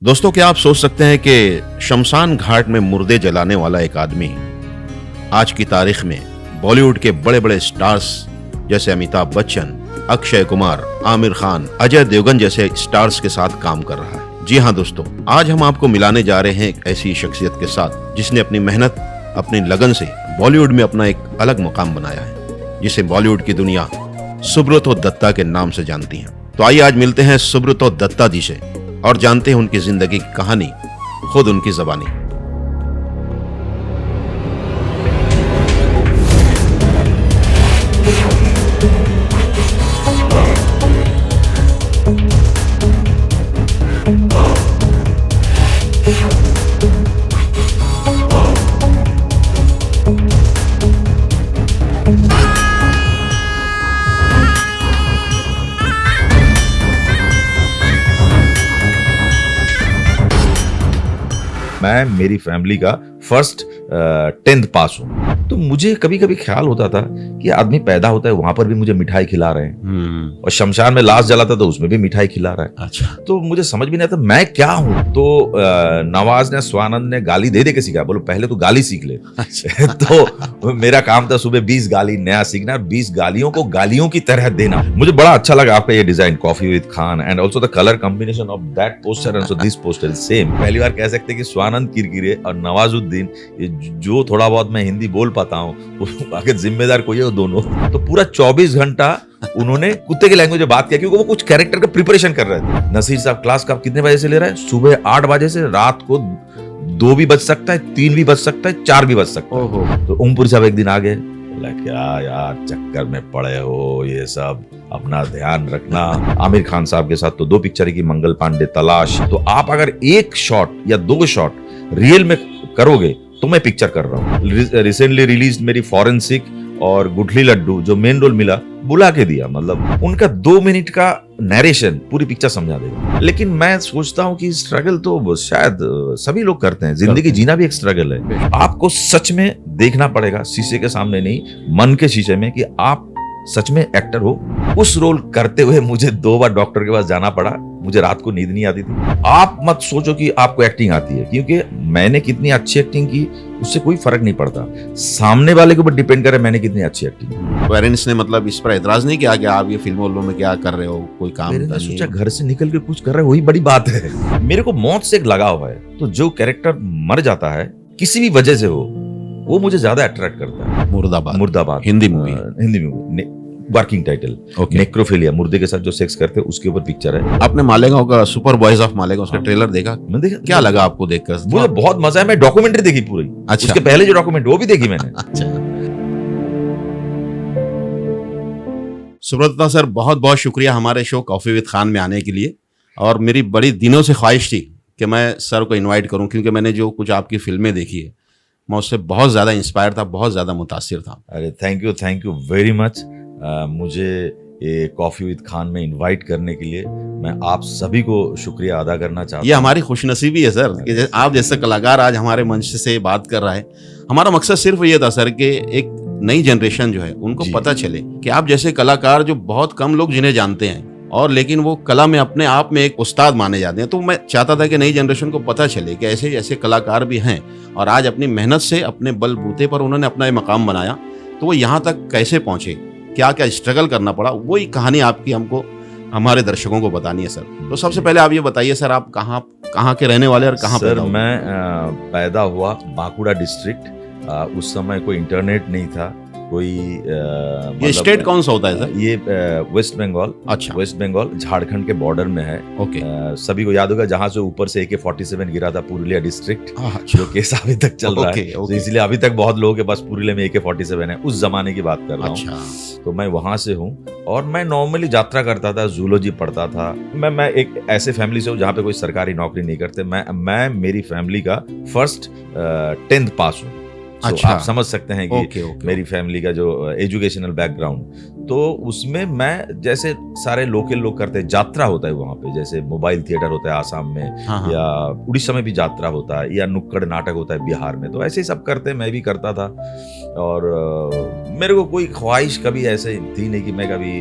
दोस्तों, क्या आप सोच सकते हैं कि शमशान घाट में मुर्दे जलाने वाला एक आदमी आज की तारीख में बॉलीवुड के बड़े बड़े स्टार्स जैसे अमिताभ बच्चन, अक्षय कुमार, आमिर खान, अजय देवगन जैसे स्टार्स के साथ काम कर रहा है। जी हाँ दोस्तों, आज हम आपको मिलाने जा रहे हैं एक ऐसी शख्सियत के साथ जिसने अपनी मेहनत, अपनी लगन से बॉलीवुड में अपना एक अलग मुकाम बनाया है, जिसे बॉलीवुड की दुनिया सुब्रतो दत्ता के नाम से जानती है। तो आइए आज मिलते हैं सुब्रतो दत्ता जी से और जानते हैं उनकी जिंदगी की कहानी खुद उनकी ज़बानी। मैं मेरी फैमिली का फर्स्ट 10th पास हूँ। तो मुझे कभी कभी ख्याल होता था कि आदमी पैदा होता है वहां पर भी मुझे मिठाई खिला रहे हैं और शमशान में लाश जलाता तो उसमें भी मिठाई खिला रहा है। अच्छा। तो मुझे समझ भी नहीं आता मैं क्या हूँ। तो नवाज ने, स्वानंद ने गाली दे दे के सिखाया, बोलो पहले तो गाली सीख ले। अच्छा। तो मेरा काम था सुबह 20 गाली नया सीखना, 20 गालियों को गालियों की तरह देना। मुझे बड़ा अच्छा लगा आपका ये design, coffee with Khan, and also the colour combination of that poster and this poster same. पहली बार कह सकते कि स्वानंद किरकिरे और नवाजुद्दीन, जो थोड़ा बहुत मैं हिंदी बोल पाता हूँ, आखिर जिम्मेदार कोई है वो दोनों। तो पूरा 24 घंटा उन्होंने कुत्ते की लैंग्वेज में बात किया, क्योंकि वो कुछ कैरेक्टर का प्रिपरेशन कर रहे थे। नसीर साहब क्लास का कितने बजे से ले रहा है? सुबह 8 बजे से रात को 2 भी बज सकता है, 3 भी बज सकता है, 4 भी बज सकता है। तो ओमपुरी साहब एक दिन आ गए, बोला क्या यार चक्कर में पड़े हो, ये सब अपना ध्यान रखना। आमिर खान साहब के साथ तो 2 पिक्चर की, मंगल पांडे, तलाश। तो आप अगर 1 शॉट या 2 शॉट रियल में करोगे तो मैं पिक्चर कर रहा हूँ। रिसेंटली रिलीज मेरी फॉरेंसिक और गुठली लड्डू, जो मेन रोल मिला, बुला के दिया। मतलब उनका 2 मिनट का नरेशन पूरी पिक्चर समझा देगा। लेकिन मैं सोचता हूँ कि स्ट्रगल तो शायद सभी लोग करते हैं, जिंदगी जीना भी एक स्ट्रगल है। आपको सच में देखना पड़ेगा, शीशे के सामने नहीं, मन के शीशे में, कि आप सच में एक्टर हो। उस रोल करते हुए मुझे 2 बार डॉक्टर के पास जाना पड़ा, मुझे रात को नींद नहीं आती थी। आप मत सोचो कि आपको एक्टिंग आती है, क्योंकि मैंने कितनी अच्छी एक्टिंग की उससे कोई फर्क नहीं पड़ता, सामने वाले के ऊपर डिपेंड करे मैंने कितनी अच्छी एक्टिंग की। पेरेंट्स ने मतलब इस पर एतराज नहीं किया कि आप ये फिल्मों में क्या कर रहे हो, कोई काम मैंने सोचा घर से निकल के कुछ कर रहे हो, वही बड़ी बात है। मेरे को मौत से एक लगाव है, तो जो कैरेक्टर मर जाता है किसी भी वजह से हो, वो मुझे ज्यादा अट्रैक्ट करता है। मुर्दाबाद Hindi movie working title. Necrophilia, मुर्दे के साथ जो सेक्स करते हैं उसके ऊपर पिक्चर है। आपने मालेगांव का सुपर बॉयज ऑफ मालेगांव उसका ट्रेलर देखा? मैं देखा। क्या लगा आपको देखकर? मुझे बहुत मजा है। मैं डॉक्यूमेंट्री देखी पूरी। अच्छा। उसके पहले जो डॉक्यूमेंट्री वो भी देखी मैंने। अच्छा। सुब्रतो सर, बहुत बहुत शुक्रिया हमारे शो कॉफी विद खान में आने के लिए। और मेरी बड़ी दिनों से ख्वाहिश थी कि मैं सर को इनवाइट करूं, क्योंकि मैंने जो कुछ आपकी फिल्में देखी है मैं उससे बहुत ज़्यादा इंस्पायर था, बहुत ज़्यादा मुतासिर था। अरे थैंक यू वेरी मच। मुझे ये कॉफी विद खान में इनवाइट करने के लिए मैं आप सभी को शुक्रिया अदा करना चाहता हूँ। ये हमारी खुशनसीबी है सर कि आप जैसे कलाकार आज हमारे मंच से बात कर रहा है। हमारा मकसद सिर्फ ये था सर कि एक नई जनरेशन जो है उनको पता चले कि आप जैसे कलाकार, जो बहुत कम लोग जिन्हें जानते हैं, और लेकिन वो कला में अपने आप में एक उस्ताद माने जाते हैं। तो मैं चाहता था कि नई जनरेशन को पता चले कि ऐसे ऐसे कलाकार भी हैं और आज अपनी मेहनत से, अपने बलबूते पर उन्होंने अपना ये मकाम बनाया। तो वो यहाँ तक कैसे पहुँचे, क्या क्या स्ट्रगल करना पड़ा, वही कहानी आपकी हमको, हमारे दर्शकों को बतानी है सर। तो सबसे पहले आप ये बताइए सर, आप कहाँ के रहने वाले और कहाँ सर? पैदा हुए? मैं पैदा हुआ बांकुड़ा डिस्ट्रिक्ट। उस समय कोई इंटरनेट नहीं था, कोई ये स्टेट कौन सा होता है सर? ये वेस्ट बंगाल। अच्छा। वेस्ट बंगाल झारखंड के बॉर्डर में है। ओके। सभी को याद होगा जहां से ऊपर से AK-47 गिरा था, पुरुलिया डिस्ट्रिक्ट, अच्छा। जो केस अभी तक चल रहा है। तो इसलिए अभी तक बहुत लोगों के पास पुरुलिया में AK-47 है। उस जमाने की बात कर रहा हूँ। अच्छा। तो मैं वहां से हूँ और मैं नॉर्मली यात्रा करता था, जूलॉजी पढ़ता था। मैं एक ऐसे फैमिली से हूँ जहाँ पे कोई सरकारी नौकरी नहीं करते। मैं मेरी फैमिली का फर्स्ट 10th पास हूँ। अच्छा। आप समझ सकते हैं कि ओके। मेरी फैमिली का जो एजुकेशनल बैकग्राउंड, तो उसमें मैं जैसे सारे लोकल लोग करते हैं, यात्रा होता है वहाँ पे, जैसे मोबाइल थिएटर होता है आसाम में, हाँ। या उड़ीसा में भी यात्रा होता है, या नुक्कड़ नाटक होता है बिहार में। तो ऐसे ही सब करते हैं, मैं भी करता था। और मेरे को कोई ख्वाहिश कभी ऐसे थी नहीं कि मैं कभी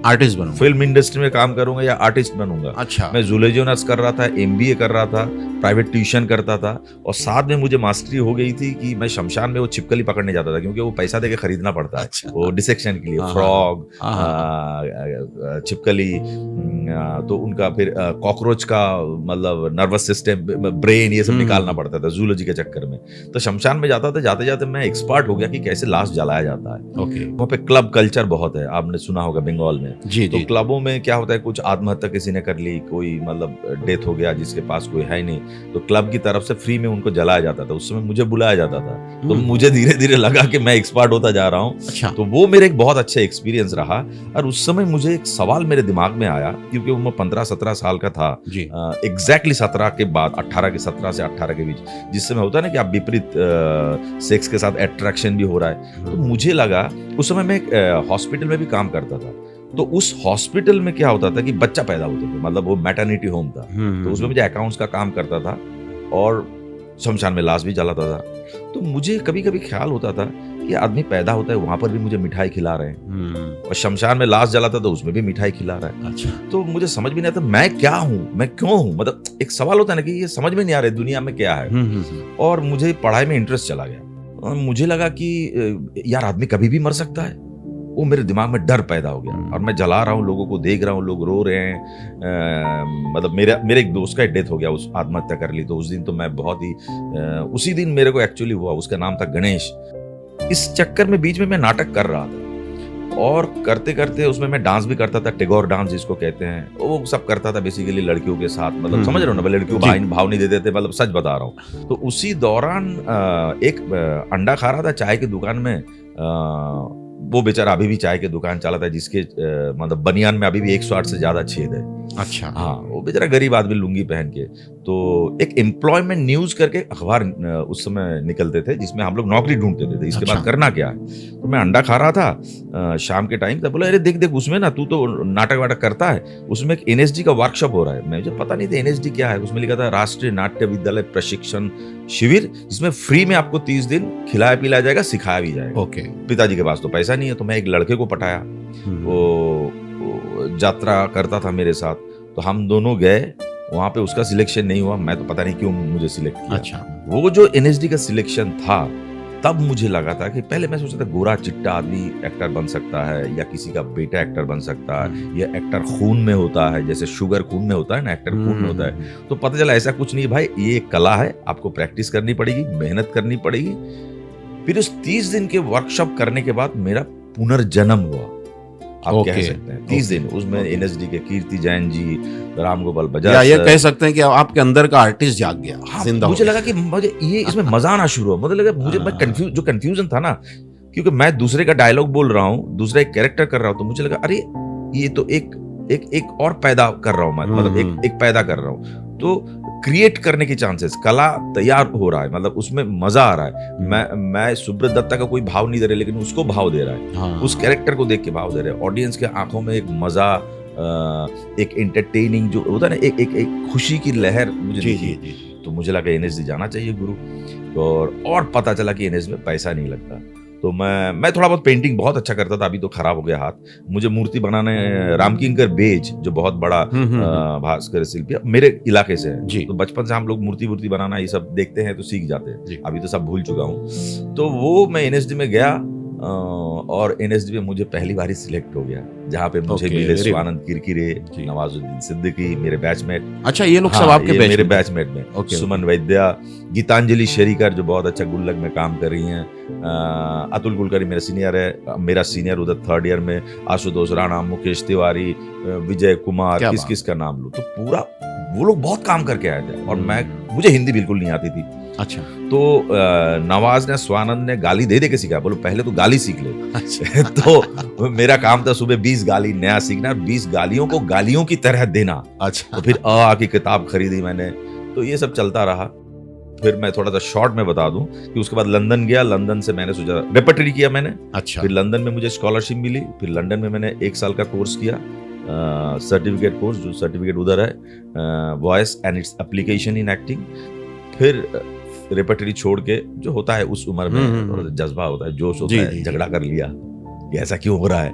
आर्टिस्ट बनूंगा। फिल्म इंडस्ट्री में काम करूंगा या आर्टिस्ट बनूंगा। अच्छा। मैं जूलॉजी ऑनर्स कर रहा था, एमबीए कर रहा था, प्राइवेट ट्यूशन करता था, और साथ में मुझे मास्टरी हो गई थी कि मैं शमशान में वो छिपकली पकड़ने जाता था, क्योंकि वो पैसा देके खरीदना पड़ता है। अच्छा। वो डिसेक्शन के लिए हाँ, फ्रॉग, हाँ। छिपकली, तो उनका फिर कॉकरोच का मतलब नर्वस सिस्टम, ब्रेन, ये सब निकालना पड़ता था जूलॉजी के चक्कर में। तो शमशान में जाता था, जाते जाते मैं एक्सपर्ट हो गया कि कैसे लाश जलाया जाता है। ओके। वहाँ पे क्लब कल्चर बहुत है, आपने सुना होगा बंगाल में। जी तो जी। क्लबों में क्या होता है, कुछ आत्महत्या किसी ने कर ली, कोई मतलब डेथ हो गया जिसके पास कोई है नहीं, तो क्लब की तरफ से फ्री में उनको जलाया जाता था। उस समय मुझे बुलाया जाता था, तो मुझे धीरे धीरे लगा कि मैं एक्सपर्ट होता जा रहा हूँ। अच्छा। तो वो मेरे एक बहुत अच्छा एक्सपीरियंस रहा। और उस समय मुझे एक सवाल मेरे दिमाग में आया, क्योंकि मैं 15-17 साल का था, जी। एग्जैक्टली 17 के बाद, 17 से 18 के बीच, जिस समय होता है ना कि आप विपरीत सेक्स के साथ अट्रैक्शन भी हो रहा है। तो मुझे लगा, उस समय मैं एक हॉस्पिटल में भी काम करता था, तो उस हॉस्पिटल में क्या होता था कि बच्चा पैदा होते थे, मतलब वो मैटरनिटी होम था, तो उसमें मुझे अकाउंट्स का काम करता था और शमशान में लाश भी जलाता था। तो मुझे कभी कभी ख्याल होता था कि आदमी पैदा होता है, वहां पर भी मुझे मिठाई खिला रहे हैं, और शमशान में लाश जलाता था, उसमें भी मिठाई खिला रहा है। अच्छा। तो मुझे समझ भी नहीं आता मैं क्या हूँ, मैं क्यों हूँ, मतलब एक सवाल होता है ना कि ये समझ में नहीं आ रहा है दुनिया में क्या है। और मुझे पढ़ाई में इंटरेस्ट चला गया, और मुझे लगा कि यार आदमी कभी भी मर सकता है। वो मेरे दिमाग में डर पैदा हो गया, और मैं जला रहा हूँ, लोगों को देख रहा हूँ, लोग रो रहे हैं। मतलब मेरे एक दोस्त का डेथ हो गया, उस आत्महत्या कर ली। तो उस दिन तो मैं बहुत ही उसी दिन मेरे को एक्चुअली हुआ, उसका नाम था गणेश। इस चक्कर में बीच में मैं नाटक कर रहा था, और करते करते उसमें मैं डांस भी करता था, टेगोर डांस जिसको कहते हैं, वो सब करता था बेसिकली लड़कियों के साथ, मतलब समझ रहे हो ना, लड़कियों को भाव नहीं देते थे, मतलब सच बता रहा हूँ। तो उसी दौरान एक अंडा खा रहा था चाय की दुकान में। वो बेचारा अभी भी चाय की दुकान चलाता है, जिसके मतलब बनियान में अभी भी 108 से ज्यादा छेद है। अच्छा। हाँ, वो बेचारा गरीब आदमी लुंगी पहन के। तो एक एम्प्लॉयमेंट न्यूज करके अखबार उस समय निकलते थे, जिसमें हम लोग नौकरी ढूंढते थे, इसके बाद करना क्या है। तो मैं अंडा खा रहा था शाम के टाइम, तब बोला अरे देख देख, उसमें ना तू तो नाटक वाटक करता है, उसमें एक एनएसडी का वर्कशॉप हो रहा है। मुझे पता नहीं था एनएसडी क्या है। उसमें लिखा था राष्ट्रीय नाट्य विद्यालय प्रशिक्षण शिविर, जिसमें फ्री में आपको 30 दिन खिलाया पिलाया जाएगा, सिखाया भी जाएगा। ओके। पिताजी के पास तो पैसा नहीं है, तो मैं एक लड़के को पटाया, वो यात्रा करता था मेरे साथ, तो हम दोनों गए वहां पे। उसका सिलेक्शन नहीं हुआ, मैं तो पता नहीं क्यों मुझे सिलेक्ट किया। अच्छा। वो जो एनएसडी का सिलेक्शन था, तब मुझे लगा था कि पहले मैं सोचता था गोरा चिट्टा आदमी एक्टर बन सकता है, या किसी का बेटा एक्टर बन सकता है, या एक्टर खून में होता है, जैसे शुगर खून में होता है ना, एक्टर खून में होता है। तो पता चला ऐसा कुछ नहीं भाई, ये एक कला है, आपको प्रैक्टिस करनी पड़ेगी, मेहनत करनी पड़ेगी। फिर उस 30 दिन के वर्कशॉप करने के बाद मेरा पुनर्जन्म हुआ, आप कह सकते हैं। 30 दिन उसमें एनएसडी के कीर्ति जैन जी, राम गोपाल बजाज, या ये कह सकते हैं कि आपके अंदर का आर्टिस्ट जाग गया। हाँ, जिंदा मुझे हो लगा कि मुझे ये इसमें मजा आना शुरू हुआ। मुझे लगा मैं जो कंफ्यूजन था ना, क्योंकि मैं दूसरे का डायलॉग बोल रहा हूँ, दूसरा एक कैरेक्टर कर रहा हूँ, तो मुझे लगा अरे ये तो एक और पैदा कर रहा हूँ मैं, मतलब एक पैदा कर रहा हूँ। तो क्रिएट करने की चांसेस, कला तैयार हो रहा है, मतलब उसमें मजा आ रहा है। मैं सुब्रत दत्ता का कोई भाव नहीं दे रहा, लेकिन उसको भाव दे रहा है। हाँ। उस कैरेक्टर को देख के भाव दे रहे हैं। ऑडियंस के आंखों में एक मजा, एक एंटरटेनिंग जो होता है ना, एक खुशी की लहर मुझे दिखी। तो मुझे लगा एनएसडी जाना चाहिए गुरु। और पता चला कि एनएसडी में पैसा नहीं लगता। तो मैं थोड़ा बहुत पेंटिंग बहुत अच्छा करता था, अभी तो खराब हो गया हाथ। मुझे मूर्ति बनाने, रामकिंकर बेज जो बहुत बड़ा भास्कर शिल्पी मेरे इलाके से है, तो बचपन से हम लोग मूर्ति बनाना ये सब देखते हैं तो सीख जाते हैं। अभी तो सब भूल चुका हूँ। तो वो मैं एनएसडी में गया, और एनएसडी में मुझे पहली बार ही सिलेक्ट हो गया, जहाँ पे मुझे मिले स्वानंद किरकिरे, नवाजुद्दीन सिद्दीकी, मेरे बैचमेट। अच्छा, ये लोग सब आपके मेरे बैचमेट में। सुमन वैद्या, गीतांजलि शेरिकर जो बहुत अच्छा गुल्लक में काम कर रही हैं, अतुल कुलकर्णी मेरा सीनियर है, मेरा सीनियर उधर 3rd ईयर में, आशुतोष राणा, मुकेश तिवारी, विजय कुमार, किस का नाम लूं, तो पूरा वो लोग बहुत काम करके आए थे। और मुझे हिंदी बिल्कुल नहीं आती थी। अच्छा। तो नवाज ने, स्वानंद ने गाली दे के सिखाया, बोलो पहले तो गाली सीख ले। अच्छा। तो मेरा काम था सुबह 20 गाली नया सीखना, 20 गालियों को गालियों की तरह देना। अच्छा। तो फिर आ की किताब खरीदी मैंने, तो ये सब चलता रहा। फिर मैं थोड़ा सा शॉर्ट में बता दूं कि उसके बाद लंदन गया। लंदन से मैंने सोचा रेपर्टरी किया मैंने। अच्छा। फिर लंदन में मुझे स्कॉलरशिप मिली। फिर लंदन में मैंने 1 साल का कोर्स किया, सर्टिफिकेट कोर्स, जो सर्टिफिकेट उधर है, voice and its application in acting. फिर रेपर्टरी छोड़ के, जो होता है उस उम्र में, जज्बा होता है, जोश होता है, झगड़ा कर लिया कि ऐसा क्यों हो रहा है,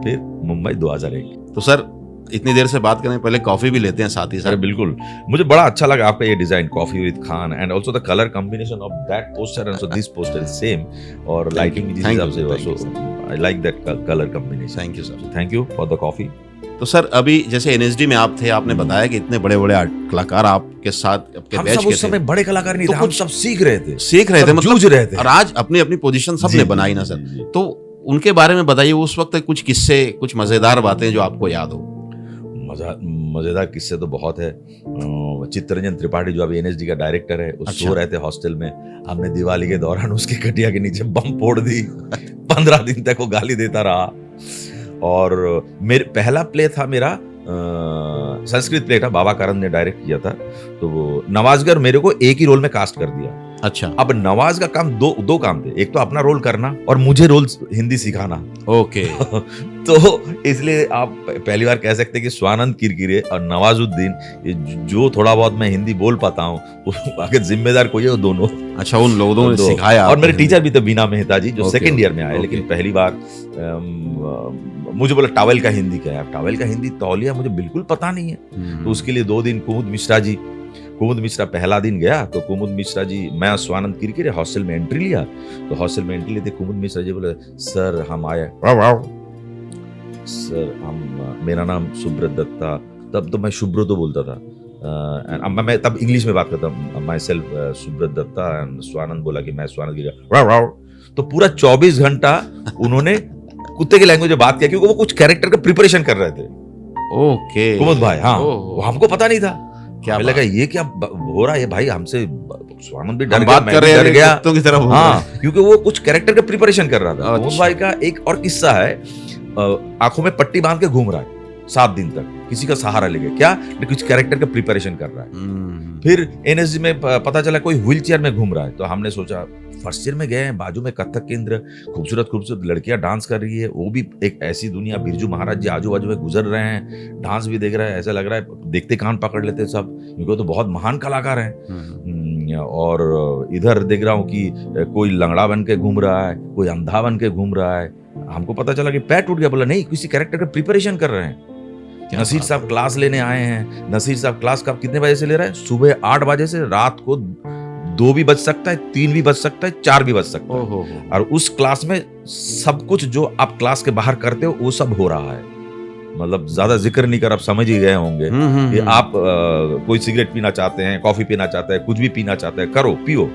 फिर मुंबई 2001। तो सर इतनी देर से बात करें, पहले कॉफी भी लेते हैं साथ ही अरे साथ। बिल्कुल, मुझे बड़ा अच्छा लगा आपका ये design, coffee with Khan, and also the colour combination of that poster and so this poster is same, और लाइटिंग जिस हिसाब से हुआ, so I like that colour combination. Thank you sir. Thank you for the coffee. तो sir अभी जैसे NSD में आप थे, आपने बताया कि इतने बड़े बड़े कलाकार आपके साथ, आपके हम बैच सब के उस समय थे, बड़े कलाकार नहीं तो थे, हम कुछ सब सीख रहे थे, सीख रहे थे, सब मतलब जूझ रहे थे। और आज अपनी अपनी पोजीशन सबने जी, बनाई ना जी, सर। जी। तो उनके बारे में बताइए, उस वक्त कुछ किस्से, कुछ मजेदार बातें जो आपको याद हो। मजेदार किस्से तो बहुत है। चित्तरंजन त्रिपाठी जो अभी एनएसडी का डायरेक्टर है, वो अच्छा। सो रहे थे हॉस्टल में, हमने दिवाली के दौरान उसकी खटिया के नीचे बम फोड़ दी। 15 दिन तक वो गाली देता रहा। और मेरे पहला प्ले था मेरा, संस्कृत प्ले था, बाबा करन ने डायरेक्ट किया था। तो वो नवाजगर मेरे को एक ही रोल में कास्ट कर दिया। अच्छा। अब नवाज का काम दो काम थे, एक तो अपना रोल करना और मुझे रोल हिंदी सिखाना। ओके। तो इसलिए आप पहली बार कह सकते हैं कि स्वानंद किरकिरे और नवाजुद्दीन, ये जो थोड़ा बहुत मैं हिंदी बोल पाता हूँ, अगर जिम्मेदार कोई है वो दोनों। अच्छा, उन लोगों ने सिखाया। और मेरे टीचर भी थे बीना मेहता जी, जो ओके, सेकंड ईयर में आए, ओके। लेकिन पहली बार मुझे बोला टॉवेल का हिंदी क्या है। टॉवेल का हिंदी तौलिया मुझे बिल्कुल पता नहीं है। तो उसके लिए 2 दिन कुमुद मिश्रा पहला दिन गया, तो कुमुद मिश्रा जी, मैं और स्वानंद किरकिरे हॉस्टल में एंट्री लिया। तो हॉस्टल में एंट्री लेते कुमुद मिश्रा जी बोले, सर हम आए, सर हम, मेरा नाम सुब्रत दत्ता, तब तो मैं शुभ्रतो बोलता था, मैं तब इंग्लिश में बात करता हूँ, myself Subrata Dutta, and Swanand बोला कि मैं स्वानंद किरकिरे। तो पूरा 24 घंटा उन्होंने कुत्ते की लैंग्वेज में बात किया, क्योंकि वो कुछ कैरेक्टर का प्रिपरेशन कर रहे थे। ओके। कुमुद भाई, हाँ, वो हमको पता नहीं था। क्या हमें लगा ये क्या हो रहा है भाई, हमसे स्वानंद भी डर गया, बात मैं कर भी रहे डर हैं गया। कुत्तों की तरह बोल हाँ, रहे हैं। क्योंकि वो कुछ कैरेक्टर का प्रिपरेशन कर रहा था। अच्छा। कुमुद भाई का एक और किस्सा है, आंखों में पट्टी बांध के घूम रहा है 7 दिन तक, किसी का सहारा लेके, क्या कुछ कैरेक्टर का प्रिपरेशन कर रहा है। फिर एनएसजी में पता चला कोई व्हील चेयर में घूम रहा है। तो हमने सोचा, फर्स्ट ईयर में गए हैं, बाजू में कथक केंद्र, खूबसूरत लड़कियां डांस कर रही है, वो भी एक ऐसी दुनिया, बिरजू महाराज जी आजू बाजू में गुजर रहे हैं, डांस भी देख रहा है, ऐसा लग रहा है देखते कान पकड़ लेते हैं सब, क्योंकि तो बहुत महान कलाकार हैं। और इधर देख रहा हूँ कि कोई लंगड़ा बन के घूम रहा है, कोई अंधा बन के घूम रहा है। हमको पता चला कि पैर टूट गया। बोला नहीं, किसी कैरेक्टर का प्रिपरेशन कर रहे हैं। नसीर साहब क्लास लेने आए हैं। नसीर साहब क्लास कब कितने बजे से ले रहा है? सुबह 8 बजे से रात को 2 भी बज सकता है, 3 भी बज सकता है, 4 भी बज सकता है। और उस क्लास में सब कुछ जो आप क्लास के बाहर करते हो वो सब हो रहा है। मतलब ज्यादा जिक्र नहीं कर, आप समझ ही गए होंगे कि आप कोई सिगरेट पीना चाहते हैं, कॉफी पीना चाहते हैं, कुछ भी पीना चाहते हैं, करो, पियो।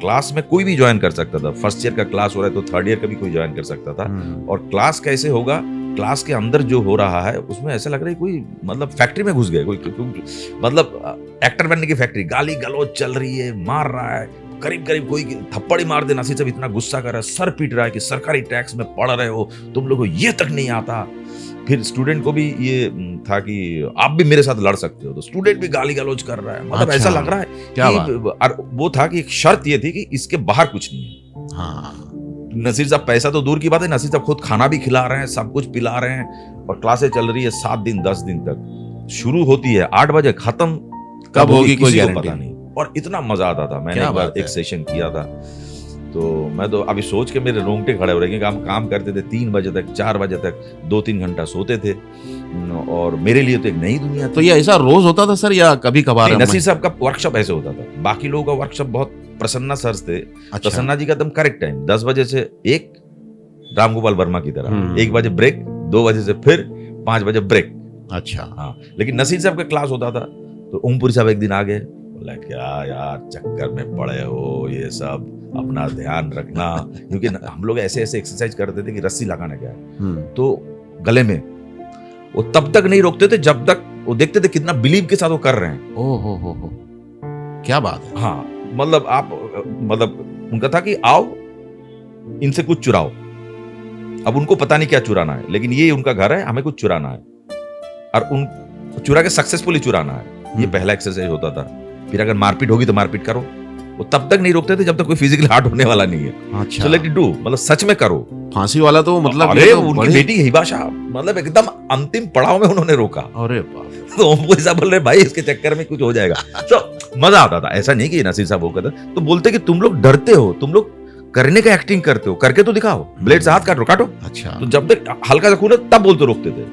क्लास में कोई भी ज्वाइन कर सकता था। फर्स्ट ईयर का क्लास हो रहा है तो थर्ड ईयर का भी कोई ज्वाइन कर सकता था। और क्लास कैसे होगा, क्लास के अंदर जो हो रहा है उसमें ऐसा लग रहा है कोई मतलब फैक्ट्री में घुस गए, कोई मतलब एक्टर बनने की फैक्ट्री। गाली गलौज चल रही है, मार रहा है, करीब करीब कोई थप्पड़ ही मार दे। नसीर साहब इतना गुस्सा कर रहा है, सर पीट रहा है कि सरकारी टैक्स में पढ़ रहे हो, तुम लोगों को ये तक नहीं आता। फिर स्टूडेंट को भी ये था कि आप भी मेरे साथ लड़ सकते हो, तो स्टूडेंट भी गाली गलौज कर रहा है। मतलब ऐसा लग रहा है कि, और वो था कि एक शर्त ये थी कि इसके बाहर कुछ नहीं है। हाँ। नसीर साहब पैसा तो दूर की बात है, नसीर साहब खुद खाना भी खिला रहे हैं, सब कुछ पिला रहे हैं। और क्लासें चल रही है 7 दिन 10 दिन तक, शुरू होती है 8 बजे, खत्म कब होगी कोई पता नहीं। और इतना मजा आता था। मैंने एक बार एक सेशन किया था, तो मैं तो अभी सोच के मेरे रोंगटे खड़े हो रहे, क्योंकि हम काम करते थे 3 बजे तक, 4 बजे तक, 2-3 घंटा सोते थे। और मेरे लिए तो एक नई दुनिया थी। तो ये ऐसा रोज होता था सर या कभी कभार? नसीर साहब का वर्कशॉप ऐसे होता था, बाकी लोगों का वर्कशॉप बहुत प्रसन्ना सर थे। अच्छा। प्रसन्ना जी का एकदम करेक्ट टाइम 10 बजे से 1, रामगोपाल वर्मा की तरह 1 बजे ब्रेक, 2 बजे से फिर 5 बजे ब्रेक। अच्छा। हाँ, लेकिन नसीर साहब का क्लास होता था तो ओमपुरी साहब एक दिन आ गए, बोला क्या यार चक्कर में पड़े हो, ये सब अपना ध्यान रखना। क्योंकि हम लोग ऐसे ऐसे एक्सरसाइज करते थे कि रस्सी लगाने क्या है, तो गले में वो तब तक नहीं रोकते थे जब तक वो देखते थे कितना बिलीव के साथ वो कर रहे हैं। ओ हो, क्या बात है। हाँ, मतलब आप, मतलब उनका था कि आओ इनसे कुछ चुराओ। अब उनको पता नहीं क्या चुराना है, लेकिन ये उनका घर है, हमें कुछ चुराना है और उन चुरा के सक्सेसफुली चुराना है। ये पहला एक्सरसाइज होता था। फिर अगर मारपीट होगी तो मारपीट करो। वो तब तक नहीं रोकते थे जब तक कोई फिजिकल हार्ट होने वाला नहीं है। अच्छा। So let it do, मतलब सच में करो। फांसी वाला तो मतलब अरे उनकी बेटी हिबा शाह, मतलब एकदम अंतिम पड़ाव में उन्होंने रोका। अरे बाप। तो वो ऐसा बोल रहे भाई इसके चक्कर में कुछ हो जाएगा। तो मजा आता था। ऐसा नहीं कि नसीर साहब वो कहता, तो बोलते कि तुम लोग डरते हो, तुम लोग करने का एक्टिंग करते हो, करके तो दिखाओ, ब्लेड से हाथ काटो। अच्छा। तो जब तक हल्का सा खून है तब बोलते रोकते थे।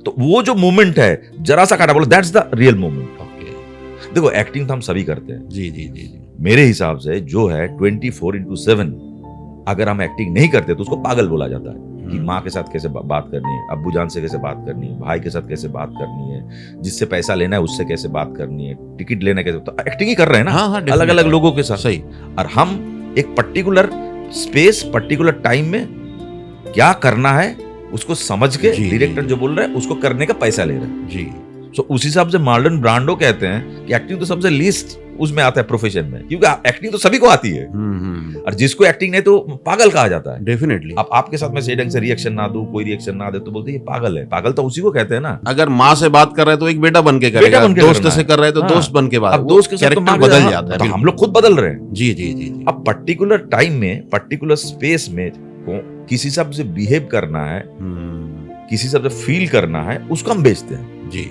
तो वो जो मोमेंट है, जरा सा काटा, बोलो that's the real moment. Okay. देखो एक्टिंग तो हम सभी करते हैं। जी जी जी जी। मेरे हिसाब से जो है 24/7 अगर हम एक्टिंग नहीं करते तो उसको पागल बोला जाता है कि माँ के साथ कैसे बात करनी है, अब्बू जान से कैसे बात करनी है, भाई के साथ कैसे बात करनी है, जिससे पैसा लेना है उससे कैसे बात करनी है, टिकट लेना है कैसे, तो एक्टिंग ही कर रहे हैं ना। हाँ हाँ, अलग अलग लोगों के साथ। सही। और हम एक पर्टिकुलर स्पेस, पर्टिकुलर टाइम में क्या करना है उसको समझ के जी, डायरेक्टर जी, जो बोल रहा है उसको करने का पैसा ले रहे हैं। जी। तो उस हिसाब से मार्लन ब्रांडो कहते हैं कि एक्टिंग तो सबसे लीस्ट उसमें आता है प्रोफेशन में, क्योंकि एक्टिंग तो सभी को आती है। और जिसको एक्टिंग नहीं तो पागल कहा जाता है। डेफिनेटली। अब आपके साथ मैं सही ढंग से रिएक्शन ना दूं, कोई रिएक्शन ना दे तो बोलते हैं ये पागल है। पागल तो उसी को कहते हैं ना। अगर माँ से बात कर रहे हैं तो एक बेटा बन के बेटा करेगा, बन के दोस्त करना से है। कर रहे हैं तो हाँ। दोस्त बन के बात। अब दोस्त के साथ तो कैरेक्टर माँ बदल हाँ, जाता है। तो हम लोग खुद बदल रहे हैं। जी जी जी। अब पर्टिकुलर टाइम में, पर्टिकुलर स्पेस में किसी हिसाब से बिहेव करना है, किसी हिसाब से फील करना है, उसको हम बेचते हैं। जी।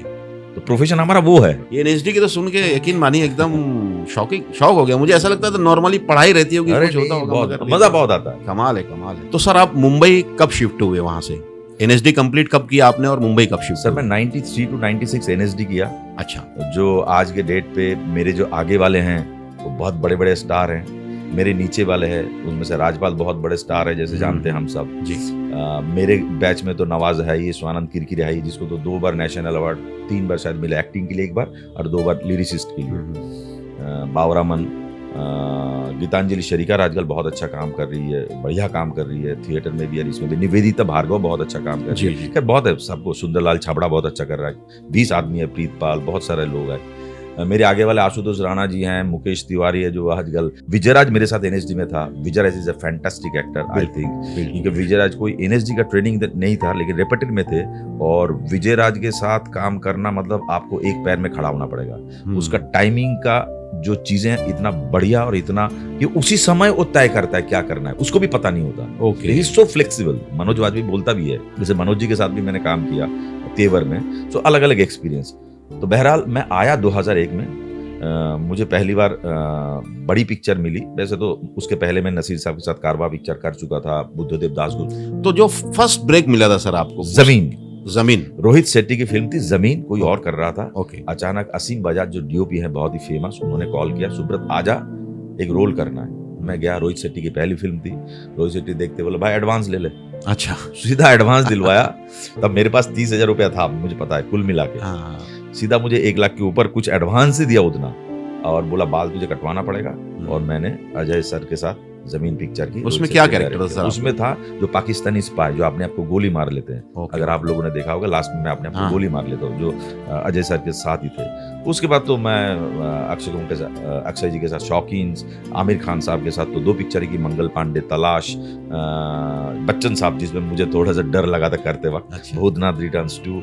तो प्रोफेशन हमारा वो है। ये एनएसडी की तो सुन के यकीन मानिए एकदम शॉक हो गया। मुझे ऐसा लगता है तो नॉर्मली पढ़ाई रहती होगी, अरे कुछ होता नहीं, होगा, बहुत मगर मजा बहुत आता है। कमाल है, कमाल है। तो सर आप मुंबई कब शिफ्ट हुए वहां से? एनएसडी कंप्लीट कब किया आपने और मुंबई कब शिफ्ट? सर मैं 93 to 96 एनएसडी किया। अच्छा। जो आज के डेट पे मेरे जो आगे वाले हैं वो बहुत बड़े बड़े स्टार हैं, मेरे नीचे वाले हैं उनमें से राजपाल बहुत बड़े स्टार है, जैसे जानते हैं हम सब जी। मेरे बैच में तो नवाज है, ये स्वानंद किरकिरे है, जिसको तो 2 बार नेशनल अवार्ड, 3 बार शायद मिला एक्टिंग के लिए, 1 बार और 2 बार लिरिसिस्ट के लिए। बावरामन, गीतांजलि शरीकर आजकल बहुत अच्छा काम कर रही है, बढ़िया काम कर रही है थिएटर में भी और इसमें भी। निवेदिता भार्गव बहुत अच्छा काम कर रही है। खैर बहुत है सबको, सुंदरलाल छाबड़ा बहुत अच्छा कर रहा है, 20 आदमी है, प्रीतपाल, बहुत सारे लोग हैं। मेरे आगे वाले आशुतोष राणा जी हैं, मुकेश तिवारी है जो आजकल, विजयराज मेरे साथ एनएसडी में था। Vijayraj is a fantastic actor I think, क्योंकि विजयराज कोई एनएसडी का ट्रेनिंग नहीं था लेकिन रेपेटिव में थे, और विजयराज के साथ काम करना मतलब आपको एक पैर में खड़ा होना पड़ेगा। उसका टाइमिंग का जो चीजें हैं इतना बढ़िया और इतना कि उसी समय वो तय करता है क्या करना है, उसको भी पता नहीं होता। Okay. He is so flexible. Manoj Vajpayee बोलता भी है, जैसे मनोज जी के साथ भी मैंने काम किया तेवर में, सो अलग अलग एक्सपीरियंस। तो बहरहाल मैं आया 2001 में। मुझे पहली बार बड़ी पिक्चर मिली, वैसे तो उसके पहले मैं नसीर साहब के साथ कारवा पिक्चर कर चुका था, बुद्धदेव दासगुप्त। तो जो फर्स्ट ब्रेक मिला था सर आपको? जमीन रोहित शेट्टी की फिल्म थी जमीन, कोई और कर रहा था। ओके। अचानक असीम बजाज जो डीओपी है बहुत ही फेमस, उन्होंने कॉल किया, सुब्रत आजा एक रोल करना है। मैं गया, रोहित शेट्टी की पहली फिल्म थी। रोहित शेट्टी देखते बोले भाई एडवांस ले ले। अच्छा। सीधा एडवांस दिलवाया। तब मेरे पास 30,000 रुपया था, मुझे पता है कुल मिला के। सीधा मुझे 1 लाख के ऊपर कुछ एडवांस ही दिया उतना, और बोला बाल तुझे कटवाना पड़ेगा। और मैंने अजय सर के साथ जमीन पिक्चर की। उसमें क्या कैरेक्टर था सर? उसमें था जो पाकिस्तानी स्पाई जो अपने आप को गोली मार लेते हैं। अगर आप लोगों ने देखा होगा लास्ट में मैं अपने आप को गोली मार लेता हूँ, जो अजय सर के साथ ही थे। उसके बाद तो मैं अक्षय जी के साथ शौकीन्स, आमिर खान साहब के साथ तो 2 पिक्चर की, मंगल पांडे, तलाश, बच्चन साहब जिसमें मुझे थोड़ा सा डर लगा था करते वक्त, भूतनाथ रिटर्न्स 2।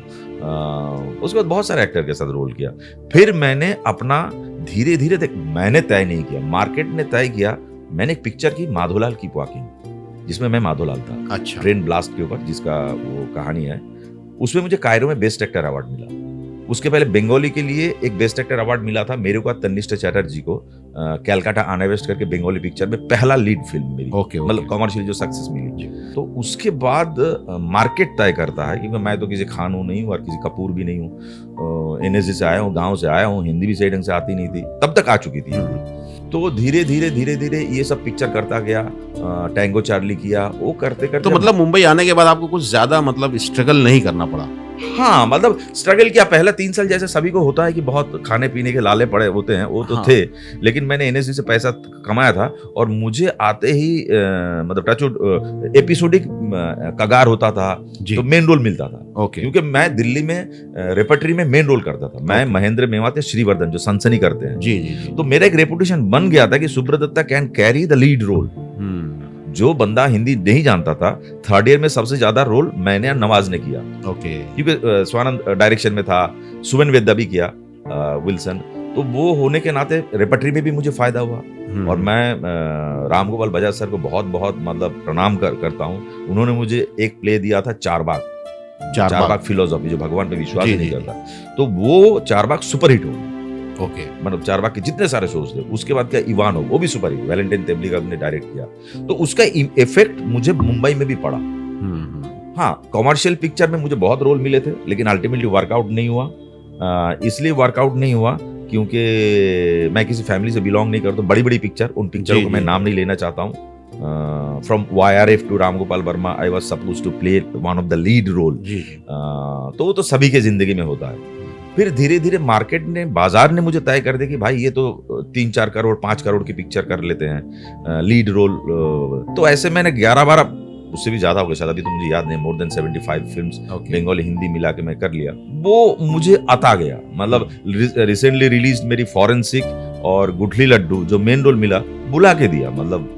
उसके बाद बहुत सारे एक्टर के साथ रोल किया। फिर मैंने अपना धीरे धीरे मैंने तय नहीं किया, मार्केट ने तय किया। मैंने एक पिक्चर की माधोलाल की वॉकिंग, जिसमें मैं माधोलाल था। अच्छा। ट्रेन ब्लास्ट के ऊपर जिसका वो कहानी है, उसमें मुझे कायरो में बेस्ट एक्टर अवार्ड मिला। उसके पहले बंगाली के लिए एक बेस्ट एक्टर अवार्ड मिला था मेरे को, तनिष्ठ चैटर्जी को, कैलकाटा अनवेस्ट करके बंगाली पिक्चर में पहला लीड फिल्म मेरी, मतलब कॉमर्शियल जो सक्सेस मिली। तो उसके बाद मार्केट तय करता है, क्योंकि मैं तो किसी खान हूँ नहीं हूँ और किसी कपूर भी नहीं हूँ, एनएसजी से आया हूँ, गाँव से आया हूँ, हिंदी भी सही ढंग से आती नहीं थी, तब तक आ चुकी थी। तो धीरे धीरे ये सब पिक्चर करता गया। टैंगो चार्ली किया, वो करते करते। तो मतलब मुंबई आने के बाद आपको कुछ ज्यादा मतलब स्ट्रगल नहीं करना पड़ा? हाँ, मतलब स्ट्रगल क्या, पहला 3 साल जैसे सभी को होता है कि बहुत खाने पीने के लाले पड़े होते हैं, वो तो थे। लेकिन मैंने एनएसजी से पैसा कमाया था, और मुझे आते ही मतलब टचवुड एपिसोडिक कगार होता था, तो मेन रोल मिलता था। क्योंकि मैं दिल्ली में रेपर्टरी में मेन रोल करता था। मैं महेंद्र मेवात या श्रीवर्धन जो सनसनी करते हैं। जी। तो मेरा एक रेपुटेशन बन गया था कि Subradatta can carry the lead role. जो बंदा हिंदी नहीं जानता था, 3rd ईयर में सबसे ज्यादा रोल मैंने और नवाज ने किया। क्योंकि स्वानंद डायरेक्शन में था, सुमन वेद्दा भी किया, विल्सन। तो वो होने के नाते रेपर्टरी में भी मुझे फायदा हुआ। और मैं रामगोपाल बजाज सर को बहुत बहुत मतलब प्रणाम करता हूँ। उन्होंने मुझे एक प्ले दिया था, चारबाग फिलोसॉफी, जो भगवान पे विश्वास नहीं करता। तो वो चारबाग सुपर हिट हो, ओके। मतलब चारबाग के जितने सारे शोज थे, उसके बाद क्या इवानोव, वो भी सुपर हिट, वैलेंटाइन तेबलिगा ने डायरेक्ट किया, तो उसका इफेक्ट मुझे मुंबई में भी पड़ा। हाँ, कॉमर्शियल पिक्चर में मुझे बहुत रोल मिले थे, लेकिन अल्टीमेटली वर्कआउट नहीं हुआ। इसलिए वर्कआउट नहीं हुआ क्योंकि मैं किसी फैमिली से बिलोंग नहीं करता। बड़ी बड़ी पिक्चर, उन पिक्चरों को मैं नाम नहीं लेना चाहता हूँ। From YRF to Ram Gopal Varma, I was suppose to play one of the lead role. तो वो तो सभी के जिंदगी में होता है। फिर धीरे धीरे मार्केट ने, बाजार ने मुझे तय कर दिया कि भाई ये तो 3-4 करोड़ 5 करोड़ की पिक्चर कर लेते हैं लीड रोल। तो ऐसे मैंने 11-12, उससे भी ज्यादा हो गया शायद, अभी तो मुझे याद नहीं, more than 75 films Bengali Hindi मिला के मैं कर लिया। वो मुझे आता गया। मतलब रिसेंटली रिलीज मेरी फॉरेंसिक और गुठली लड्डू, जो मेन रोल मिला, बुला के दिया। मतलब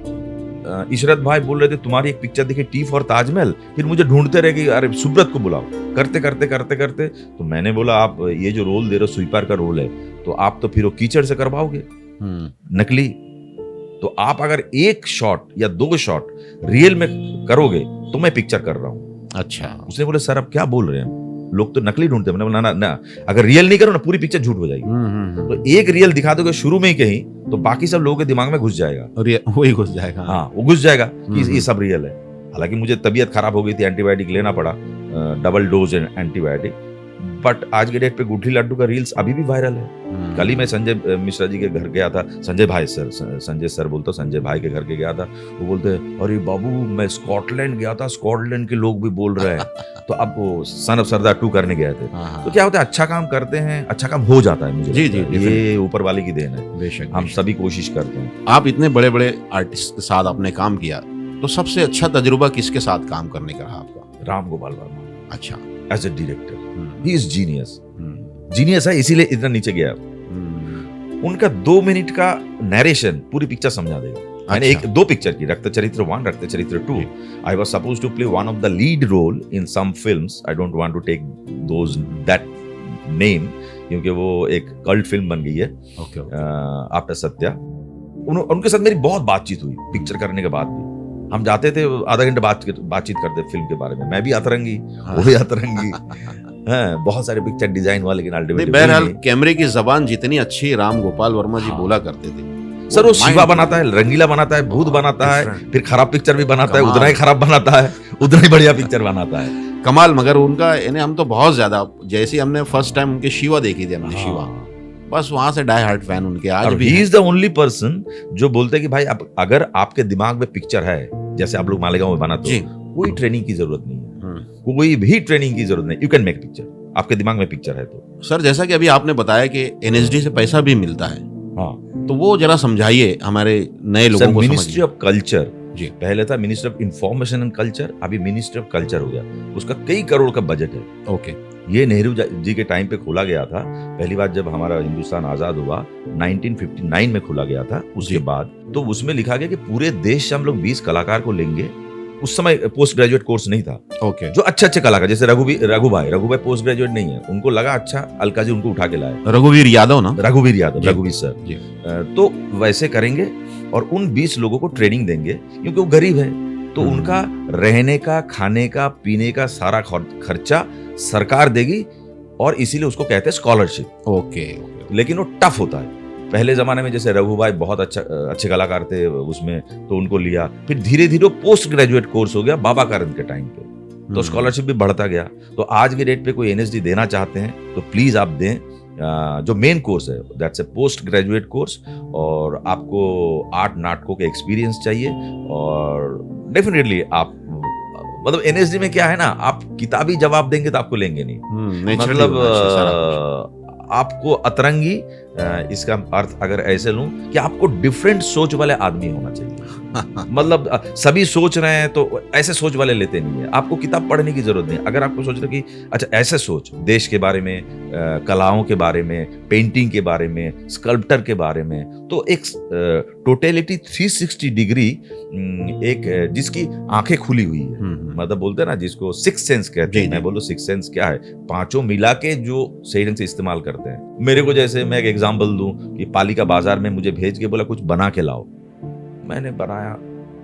इशरत भाई बोल रहे थे तुम्हारी एक पिक्चर देखी टी फॉर ताजमहल, फिर मुझे ढूंढते रहे कि अरे सुब्रत को बुलाओ। करते करते करते करते तो मैंने बोला आप ये जो रोल दे रहे हो स्वीपर का रोल है, तो आप तो फिर वो कीचड़ से करवाओगे नकली। तो आप अगर 1 शॉट या 2 शॉट रियल में करोगे तो मैं पिक्चर कर रहा हूँ। अच्छा। उसने बोले सर आप क्या बोल रहे हैं, लोग तो नकली ढूंढते हैं। मैंने बोला ना, अगर रियल नहीं करो ना पूरी पिक्चर झूठ हो जाएगी। तो एक रियल दिखा दोगे शुरू में ही कहीं, तो बाकी सब लोगों के दिमाग में घुस जाएगा, और वही घुस जाएगा। हाँ, वो घुस जाएगा कि ये सब रियल है। हालांकि मुझे तबीयत खराब हो गई थी, एंटीबायोटिक लेना पड़ा, डबल डोज एंटीबायोटिक। बट आज के डेट पे गुठली लड्डू का रील्स अभी भी वायरल है। कल ही मैं संजय मिश्रा जी के घर गया था, संजय सर बोलता, संजय भाई के घर के गया था। वो बोलते अरे बाबू मैं स्कॉटलैंड गया था, स्कॉटलैंड के लोग भी बोल रहे हैं। तो अब वो सन ऑफ सरदार 2 करने गए थे। तो क्या होता है, अच्छा काम करते हैं, अच्छा काम हो जाता है। मुझे ये ऊपर वाले की देन है, बेशक हम सभी कोशिश करते हैं। आप इतने बड़े बड़े आर्टिस्ट के साथ आपने काम किया, तो सबसे अच्छा तजुर्बा किसके साथ काम करने का रहा आपका? राम गोपाल वर्मा। अच्छा। As a director he is genius. Genius है, इसीलिए इतना नीचे गया। उनका 2 मिनट का नरेशन पूरी पिक्चर समझा देगा। मैंने 2 पिक्चर की, रक्त चरित्र 1, Rakta Charitra 2। I was supposed to play one of the lead role in some films. I don't want to take that name, क्योंकि वो एक कल्ट फिल्म बन गई है आफ्टर सत्या। उनके साथ मेरी बहुत बातचीत हुई पिक्चर करने के बाद भी। हम जाते थे, आधा घंटे बातचीत करते फिल्म के बारे में। मैं भी अतरंगी, वो भी अतरंगी। हाँ, बहुत सारे पिक्चर डिजाइन हुआ, लेकिन अल्टीमेटली बहरहाल कैमरे की जबान जितनी अच्छी राम गोपाल वर्मा जी बोला करते थे। सर वो शिवा बनाता है, रंगीला बनाता है, भूत बनाता है, फिर खराब पिक्चर भी बनाता है, उतना ही खराब बनाता है, उतना ही बढ़िया पिक्चर बनाता है। कमाल। मगर उनका यानी हम तो बहुत ज्यादा, जैसे हमने फर्स्ट टाइम उनके शिवा देखी थी, हमने शिवा, बस वहां से डाई हार्ट फैन उनके आज भी। He is the only person जो बोलते हैं कि भाई अगर आपके दिमाग में पिक्चर है, जैसे आप लोग मालेगांव में बनाते हो, कोई ट्रेनिंग की जरूरत नहीं है, कोई भी ट्रेनिंग की जरूरत नहीं। यू कैन मेक पिक्चर, आपके दिमाग में पिक्चर है तो। सर जैसा कि अभी आपने बताया कि NSD से पैसा भी मिलता है, हाँ, तो वो जरा समझाइए हमारे नए लोगों को। मिनिस्ट्री ऑफ कल्चर जी, पहले था ministry of information and culture, अभी मिनिस्ट्री ऑफ कल्चर हो गया। उसका कई करोड़ का बजट है। ओके। ये नेहरू जी के टाइम पे खोला गया था। पहली बार जब हमारा हिंदुस्तान आजाद हुआ 1959 में खोला गया था। उसके बाद तो उसमें लिखा गया कि पूरे देश से हम लोग 20 कलाकार को लेंगे। उस समय पोस्ट ग्रेजुएट कोर्स नहीं था। ओके। जो अच्छे कलाकार, जैसे रघु भाई पोस्ट ग्रेजुएट नहीं है, उनको लगा अच्छा, अलका जी उनको उठा के लाए। रघुवीर यादव ना? रघुवीर सर। तो वैसे करेंगे और उन 20 लोगों को ट्रेनिंग देंगे, क्योंकि वो गरीब है, तो उनका रहने का, खाने का, पीने का सारा खर्चा सरकार देगी, और इसीलिए उसको कहते हैं स्कॉलरशिप। ओके। लेकिन वो टफ होता है। पहले जमाने में जैसे रघु भाई बहुत अच्छे कलाकार थे उसमें, तो उनको लिया। फिर धीरे धीरे पोस्ट ग्रेजुएट कोर्स हो गया बाबा कारंद के टाइम पे, तो स्कॉलरशिप भी बढ़ता गया। तो आज के डेट पे कोई NSD देना चाहते हैं तो प्लीज आप दें। जो मेन कोर्स है that's a post graduate course, और आपको 8 नाटकों के एक्सपीरियंस चाहिए। और डेफिनेटली आप, मतलब NSD में क्या है ना, आप किताबी जवाब देंगे तो आपको लेंगे नहीं। मतलब आपको अतरंगी, इसका अर्थ अगर ऐसे लूं कि आपको डिफरेंट सोच वाले आदमी होना चाहिए। मतलब सभी सोच रहे हैं तो ऐसे सोच वाले लेते नहीं है। आपको किताब पढ़ने की जरूरत नहीं। अगर आपको सोच रहे कि अच्छा ऐसे सोच, देश के बारे में, कलाओं के बारे में, पेंटिंग के बारे में, स्कल्पटर के बारे में, तो एक टोटलिटी 360 डिग्री, एक जिसकी आंखें खुली हुई है, मतलब बोलते हैं ना जिसको सिक्स सेंस कहते हैं। मैं बोलूं सिक्स सेंस क्या है? 5 मिला के जो सही ढंग से इस्तेमाल करते हैं। मेरे को जैसे मैं एक एग्जांपल दूं कि पालिका बाजार में मुझे भेज के बोला कुछ बना के लाओ, मैंने बनाया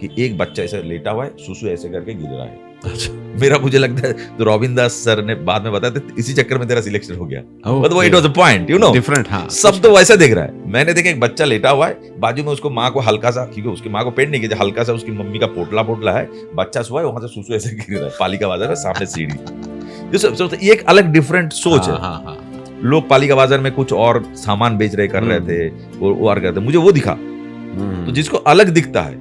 कि एक बच्चा ऐसे लेटा हुआ है, सुसु ऐसे करके गिर रहा है, अच्छा मेरा मुझे लगता है तो रॉबिन दास सर ने बाद में बताया था इसी चक्कर में तेरा सिलेक्शन हो गया, Oh, मतलब it was a point, you know, different. हाँ सब तो वैसा देख रहा है। मैंने देखा एक बच्चा लेटा हुआ है, बाजू में उसको माँ को हल्का सा, क्योंकि उसकी माँ को पेट नहीं किया, हल्का सा उसकी मम्मी का पोटला पोटला है, बच्चा सोया है, वहां से सुसु ऐसे गिर रहा है, पालिका बाजार है सामने सीढ़ी। ये एक अलग डिफरेंट सोच है। हाँ हाँ लोग पालिका बाजार में कुछ और सामान बेच रहे कर रहे थे, वो और करते, मुझे वो दिखा। तो जिसको अलग दिखता है,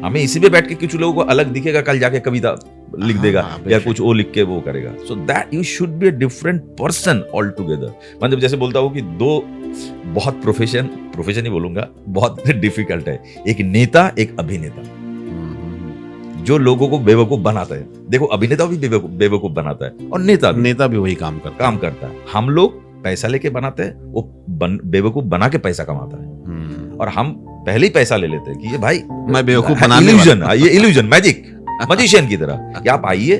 हमें इसी पे बैठ के कुछ लोगों को अलग दिखेगा, कल जाके कविता लिख देगा या कुछ वो लिख के वो करेगा। So that you should be a different person all together. मतलब जैसे बोलता हूँ कि दो बहुत प्रोफेशन ही बोलूंगा, बहुत डिफिकल्ट है, एक नेता एक अभिनेता, जो लोगों को बेवकूफ बनाता है। देखो अभिनेता भी बेवकूफ बनाता है और नेता भी वही काम करता है। हम लोग पैसा लेके बनाते हैं, वो बेवकूफ बना के पैसा कमाता है, और हम पहले ही पैसा ले लेते हैं कि ये भाई मैं बेवकूफ इल्यूजन, ये इल्यूजन मैजिक मजिशियन की तरह कि आप आइए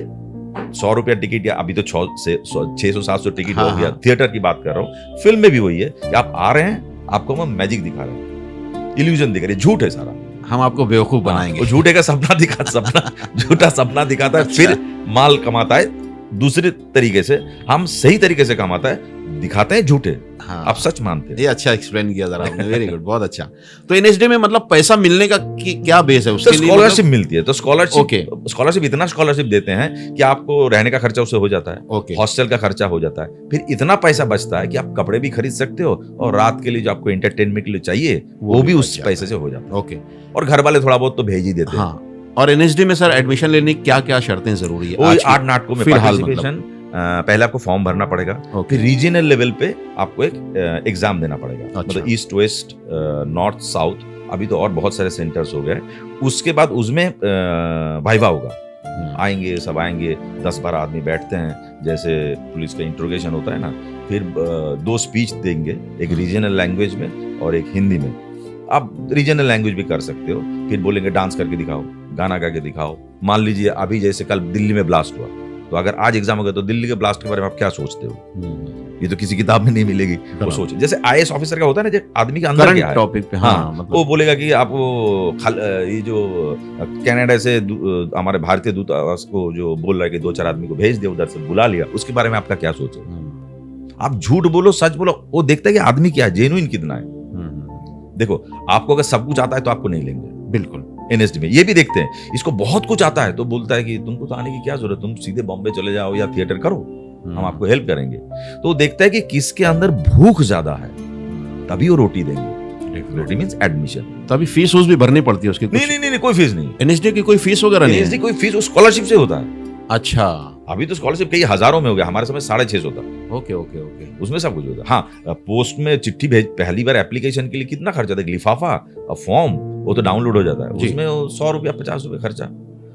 100 रुपया टिकट, या अभी तो 600-700 टिकट हो गया। थिएटर की बात कर रहा हूँ, फिल्म में भी वही है कि आप आ रहे हैं, आपको हम मैजिक दिखा रहे हैं, इल्यूजन दिखा रहे हैं, झूठ है सारा, हम आपको बेवकूफ बनाएंगे। झूठे का झूठा सपना दिखाता है, फिर माल कमाता है दूसरे तरीके से, हम सही तरीके से कमाता है, दिखाते हैं झूठे, हाँ, आप सच मानते हैं। ये अच्छा एक्सप्लेन किया जरा आपने, वेरी गुड, बहुत अच्छा। तो एनएसडी में मतलब पैसा मिलने का क्या बेस है उसके लिए? स्कॉलरशिप मिलती है, तो स्कॉलरशिप इतना स्कॉलरशिप देते हैं कि आपको रहने का खर्चा उससे हो जाता है, हॉस्टल का खर्चा हो जाता है, फिर इतना पैसा बचता है कि आप कपड़े भी खरीद सकते हो, और रात के लिए जो आपको एंटरटेनमेंट के लिए चाहिए वो भी उस पैसे से हो जाता है। और घर वाले थोड़ा बहुत तो भेज ही देते हैं। और एनएसडी में सर एडमिशन लेने की क्या क्या शर्तें जरूरी है? 8 नाटकों में पार्टिसिपेशन, पहले आपको फॉर्म भरना पड़ेगा, फिर रीजनल लेवल पे आपको एक एग्जाम देना पड़ेगा, मतलब ईस्ट वेस्ट नॉर्थ साउथ, अभी तो और बहुत सारे सेंटर्स हो गए। उसके बाद उसमें वाइवा होगा, आएंगे सब आएंगे, 10-12 आदमी बैठते हैं, जैसे पुलिस का इंट्रोगेशन होता है ना, फिर 2 स्पीच देंगे, एक रीजनल लैंग्वेज में और एक हिंदी में। आप रीजनल लैंग्वेज भी कर सकते हो, फिर बोलेंगे डांस करके दिखाओ, गाना गा के दिखाओ। मान लीजिए अभी जैसे कल दिल्ली में ब्लास्ट हुआ, तो अगर आज एग्जाम हो गया तो दिल्ली के ब्लास्ट के बारे में आप क्या सोचते हो? ये तो किसी किताब में नहीं मिलेगी, वो सोचे। जैसे आईएएस ऑफिसर का होता है ना, आदमी के अंदर क्या है टॉपिक पे, हाँ, मतलब वो बोलेगा कि आप ये जो कनाडा से हमारे भारतीय दूतावास को जो बोल रहा है कि 2-4 आदमी को भेज दिया, उधर से बुला लिया, उसके बारे में आपका क्या सोच है? आप झूठ बोलो सच बोलो, वो देखता है कि आदमी क्या है, जेन्युइन कितना है। देखो आपको अगर सब कुछ आता है तो आपको नहीं लेंगे, बिल्कुल। एनएसडी में ये भी देखते हैं, इसको बहुत कुछ आता है तो बोलता है कि तुमको तो आने की क्या जरूरत, तुम सीधे बॉम्बे चले जाओ या थिएटर करो, हम आपको हेल्प करेंगे। तो देखता है कि किसके अंदर भूख ज्यादा है, तभी वो रोटी देंगे। रोटी मींस एडमिशन। तभी फीस भी भरनी पड़ती है उसकी? नहीं, कोई फीस नहीं। एनएसडी की कोई फीस वगैरह नहीं? एनएसडी कोई फीस, स्कॉलरशिप से होता है। अच्छा, अभी तो स्कॉलरशिप कई हजारों में हो गया, हमारे समय 650 था। ओके, उसमें सब कुछ होता है। हाँ, पोस्ट में चिट्ठी भेज, पहली बार एप्लीकेशन के लिए कितना खर्चा था, लिफाफा और फॉर्म, वो तो डाउनलोड हो जाता है, उसमें 100 रुपया 50 रुपये खर्चा,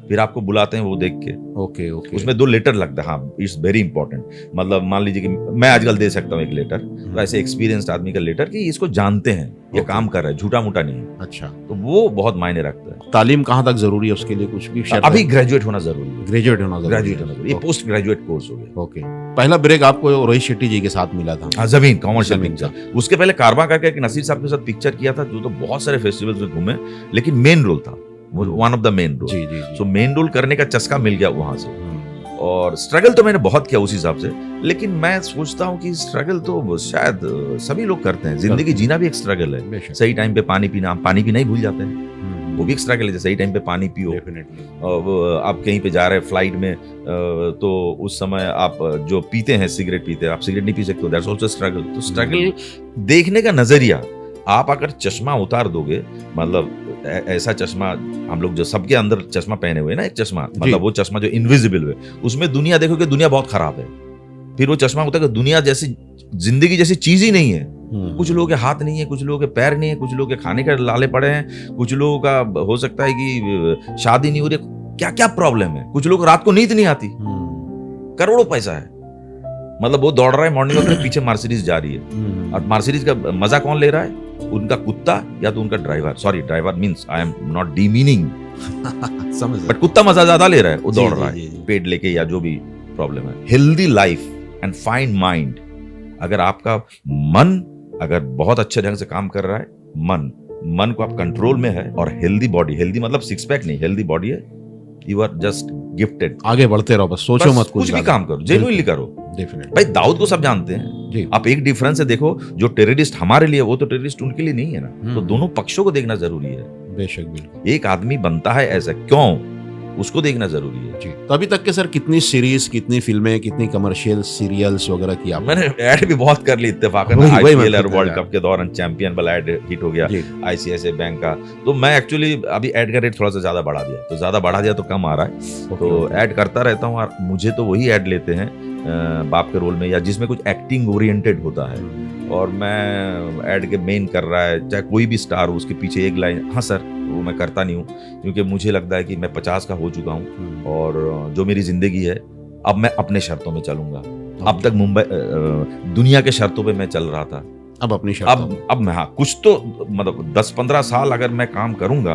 फिर आपको बुलाते हैं वो देख के। ओके। उसमें 2 लेटर लगता है। हाँ, इट्स वेरी इंपॉर्टेंट। मतलब मान लीजिए कि मैं आजकल दे सकता हूँ एक लेटर, तो ऐसे एक्सपीरियंस्ड आदमी का लेटर कि इसको जानते हैं, ये काम कर रहा है, झूठा मूठा नहीं है। अच्छा, तो वो बहुत मायने रखता है। तालीम कहाँ तक जरूरी है उसके लिए? कुछ भी अभी ग्रेजुएट होना जरूरी है। ग्रेजुएट होना जरूरी, ये पोस्ट ग्रेजुएट कोर्स हो गया। ओके। पहला ब्रेक आपको रोहित शेट्टी जी के साथ मिला था, जमीन कॉमर्शियल पिक्चर। उसके पहले कारवा करके एक नसीर साहब के साथ पिक्चर किया था, जो तो बहुत सारे फेस्टिवल्स में घूमे, लेकिन मेन रोल था, one of the main role. So main role करने का चस्का मिल गया वहां से। और स्ट्रगल तो मैंने बहुत किया उस हिसाब से, लेकिन मैं सोचता हूँ कि स्ट्रगल तो शायद सभी लोग करते हैं। जिंदगी जीना भी एक स्ट्रगल है। सही टाइम पे पानी पीना, हम पानी पीना ही भूल जाते हैं, वो भी एक स्ट्रगल है। सही टाइम पे पानी पियो। आप कहीं पे जा रहे हैं फ्लाइट में, तो उस समय आप जो पीते हैं, सिगरेट पीते हैं, आप सिगरेट नहीं पी सकते, दैट्स आल्सो स्ट्रगल। तो स्ट्रगल देखने का नजरिया, आप अगर चश्मा उतार दोगे, मतलब ऐसा चश्मा, हम लोग जो सबके अंदर चश्मा पहने हुए ना, एक चश्मा, मतलब वो चश्मा जो इनविजिबल है, उसमें दुनिया देखोगे, दुनिया बहुत खराब है। फिर वो चश्मा उतार के दुनिया जैसी, जिंदगी जैसी चीज ही नहीं है। कुछ लोगों के हाथ नहीं है, कुछ लोगों के पैर नहीं है, कुछ लोगों के खाने का लाले पड़े हैं, कुछ लोगों का हो सकता है कि शादी नहीं हो रही, क्या क्या प्रॉब्लम है। कुछ लोग रात को नींद नहीं आती, करोड़ों पैसा है, मतलब वो दौड़ रहा है मॉर्निंग वॉक में, पीछे मर्सिडीज जा रही है, और मर्सिडीज का मजा कौन ले रहा है? उनका कुत्ता या तो उनका driver. Sorry, driver means I am not demeaning, but कुत्ता मजा ज्यादा ले रहा है, वो दौड़ रहा है पेट लेके या जो भी प्रॉब्लम है। Healthy life and fine mind, अगर आपका मन अगर बहुत अच्छे ढंग से काम कर रहा है, मन को आप कंट्रोल में है, और हेल्दी बॉडी, हेल्दी मतलब 6 पैक नहीं, हेल्दी बॉडी है, यू आर जस्ट गिफ्टेड। आगे बढ़ते रहो, बस सोचो मत कुछ भी काम करो, जेन्युइनली करो। डेफिनेटली भाई दाऊद को सब जानते हैं जी। आप, एक डिफरेंस है देखो, जो टेररिस्ट हमारे लिए वो तो टेररिस्ट उनके लिए नहीं है ना। तो दोनों पक्षों को देखना जरूरी है। बेशक, बिल्कुल। एक आदमी बनता है ऐसा क्यों, उसको देखना जरूरी है जी। तो अभी तक के सर कितनी सीरीज, कितनी फिल्में, कितनी कमर्शियल सीरियल्स वगैरह की आपने? मैंने ऐड भी बहुत कर ली इत्तेफाकन। वही आईपीएल मैं और वर्ल्ड कप के दौरान चैंपियन वाला ऐड हिट हो गया, जी। आईसीआईसीआई बैंक का। तो मैं एक्चुअली अभी ऐड का रेट थोड़ा सा ज्यादा बढ़ा दिया, तो ज्यादा बढ़ा दिया तो कम आ रहा है, तो ऐड करता रहता हूँ। और मुझे तो वही ऐड लेते हैं बाप के रोल में, या जिसमें कुछ एक्टिंग ओरिएंटेड होता है। और मैं ऐड के मेन कर रहा है, चाहे कोई भी स्टार हो, उसके पीछे एक लाइन, हाँ सर, वो मैं करता नहीं हूँ, क्योंकि मुझे लगता है कि मैं 50 का हो चुका हूँ और जो मेरी जिंदगी है अब मैं अपने शर्तों में चलूंगा। अब तक मुंबई दुनिया के शर्तों पे मैं चल रहा था, अब अपनी शर्तों अब मैं, हाँ, कुछ तो मतलब 10-15 साल अगर मैं काम करूंगा,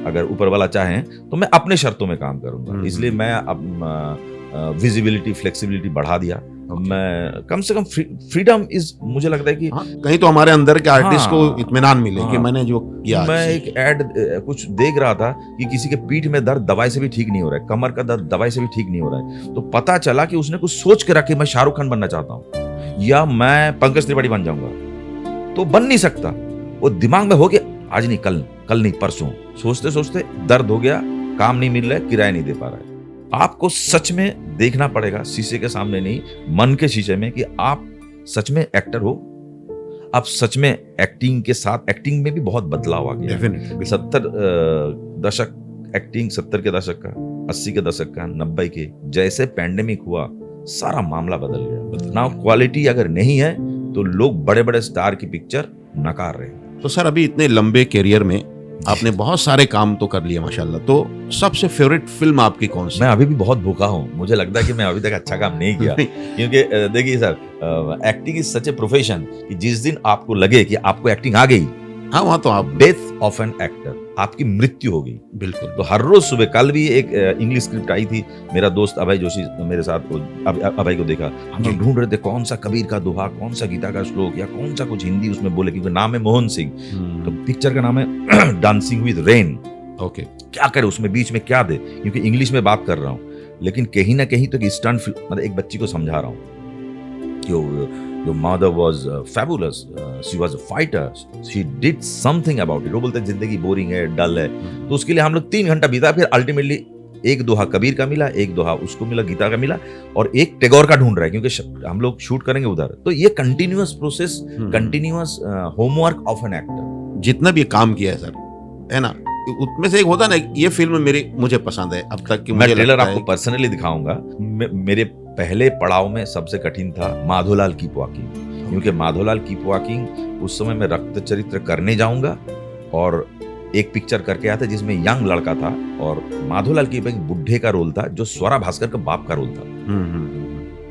अगर ऊपर वाला चाहे, तो मैं अपने शर्तों में काम करूंगा। इसलिए मैं अब विजिबिलिटी, फ्लेक्सिबिलिटी बढ़ा दिया। मैं कम से कम फ्रीडम इज, मुझे लगता है कि कहीं तो हमारे अंदर के आर्टिस्ट हाँ, को इत्मीनान मिले कि मैंने जो किया। मैं एक ऐड कुछ देख रहा था कि किसी के पीठ में दर्द दवाई से भी ठीक नहीं हो रहा है, कमर का दर्द दवाई से भी ठीक नहीं हो रहा है, तो पता चला कि उसने कुछ सोच के रखे, मैं शाहरुख खान बनना चाहता हूँ या मैं पंकज त्रिपाठी बन जाऊंगा, तो बन नहीं सकता। वो दिमाग में हो गया, आज नहीं कल, कल नहीं परसों, सोचते सोचते दर्द हो गया, काम नहीं मिल रहा है, किराया नहीं दे पा रहा है। आपको सच में देखना पड़ेगा, शीशे के सामने नहीं, मन के शीशे में, कि आप सच में एक्टर हो। आप सच में एक्टिंग के साथ, एक्टिंग में भी बहुत बदलाव आ गया। 70 दशक एक्टिंग, 70 के दशक का, 80 के दशक का, 90 के, जैसे पैंडेमिक हुआ सारा मामला बदल गया। ना क्वालिटी अगर नहीं है तो लोग बड़े बड़े स्टार की पिक्चर नकार रहे हैं। तो सर अभी इतने लंबे कैरियर में आपने बहुत सारे काम तो कर लिए माशाल्लाह, तो सबसे फेवरेट फिल्म आपकी कौन सी? मैं अभी भी बहुत भूखा हूँ, मुझे लगता है कि मैं अभी तक अच्छा काम नहीं किया। क्योंकि देखिए sir, acting is such a profession कि जिस दिन आपको लगे कि आपको एक्टिंग आ गई, हाँ, वहाँ तो आप डेथ ऑफ एन एक्टर, आपकी मृत्यु हो गई। बिल्कुल। तो हर रोज सुबह, कल भी एक इंग्लिश स्क्रिप्ट आई थी, मेरा दोस्त अभय जोशी मेरे साथ, अभय को देखा, हम लोग ढूंढ रहे थे कौन सा कबीर का दोहा, कौन सा गीता का श्लोक, या कौन सा कुछ हिंदी उसमें बोले, क्योंकि नाम है मोहन सिंह, तो पिक्चर का नाम है डांसिंग विद रेन। ओके, क्या करे उसमें, बीच में क्या दे, क्योंकि इंग्लिश में बात कर रहा हूँ, लेकिन कहीं ना कहीं तो एक स्टंट, मतलब एक बच्ची को समझा रहा हूँ कि your mother was fabulous, she was a fighter, she did something about it। वो बोलते हैं जिंदगी बोरिंग है, डल है, तो उसके लिए हम लोग 3 घंटा बीता, फिर अल्टीमेटली एक दोहा कबीर का मिला, एक दोहा उसको मिला, गीता का मिला, और एक टैगोर का ढूंढ रहा है, क्योंकि हम लोग शूट करेंगे उधर। तो ये continuous process, continuous homework of an actor. जितना भी काम किया है सर, है ना, उसमें से एक होता ना, ये फिल्म मुझे पसंद है अब तक की। मैं ट्रेलर आपको पर्सनली दिखाऊंगा। मेरे पहले पड़ाव में सबसे कठिन था माधोलाल कीप वॉकिंग, क्योंकि माधोलाल कीप वॉकिंग उस समय मैं रक्त चरित्र करने जाऊंगा, और एक पिक्चर करके आया था जिसमें यंग लड़का था, और माधोलाल कीप एक बुढ़े का रोल था जो स्वरा भास्कर का बाप का रोल था।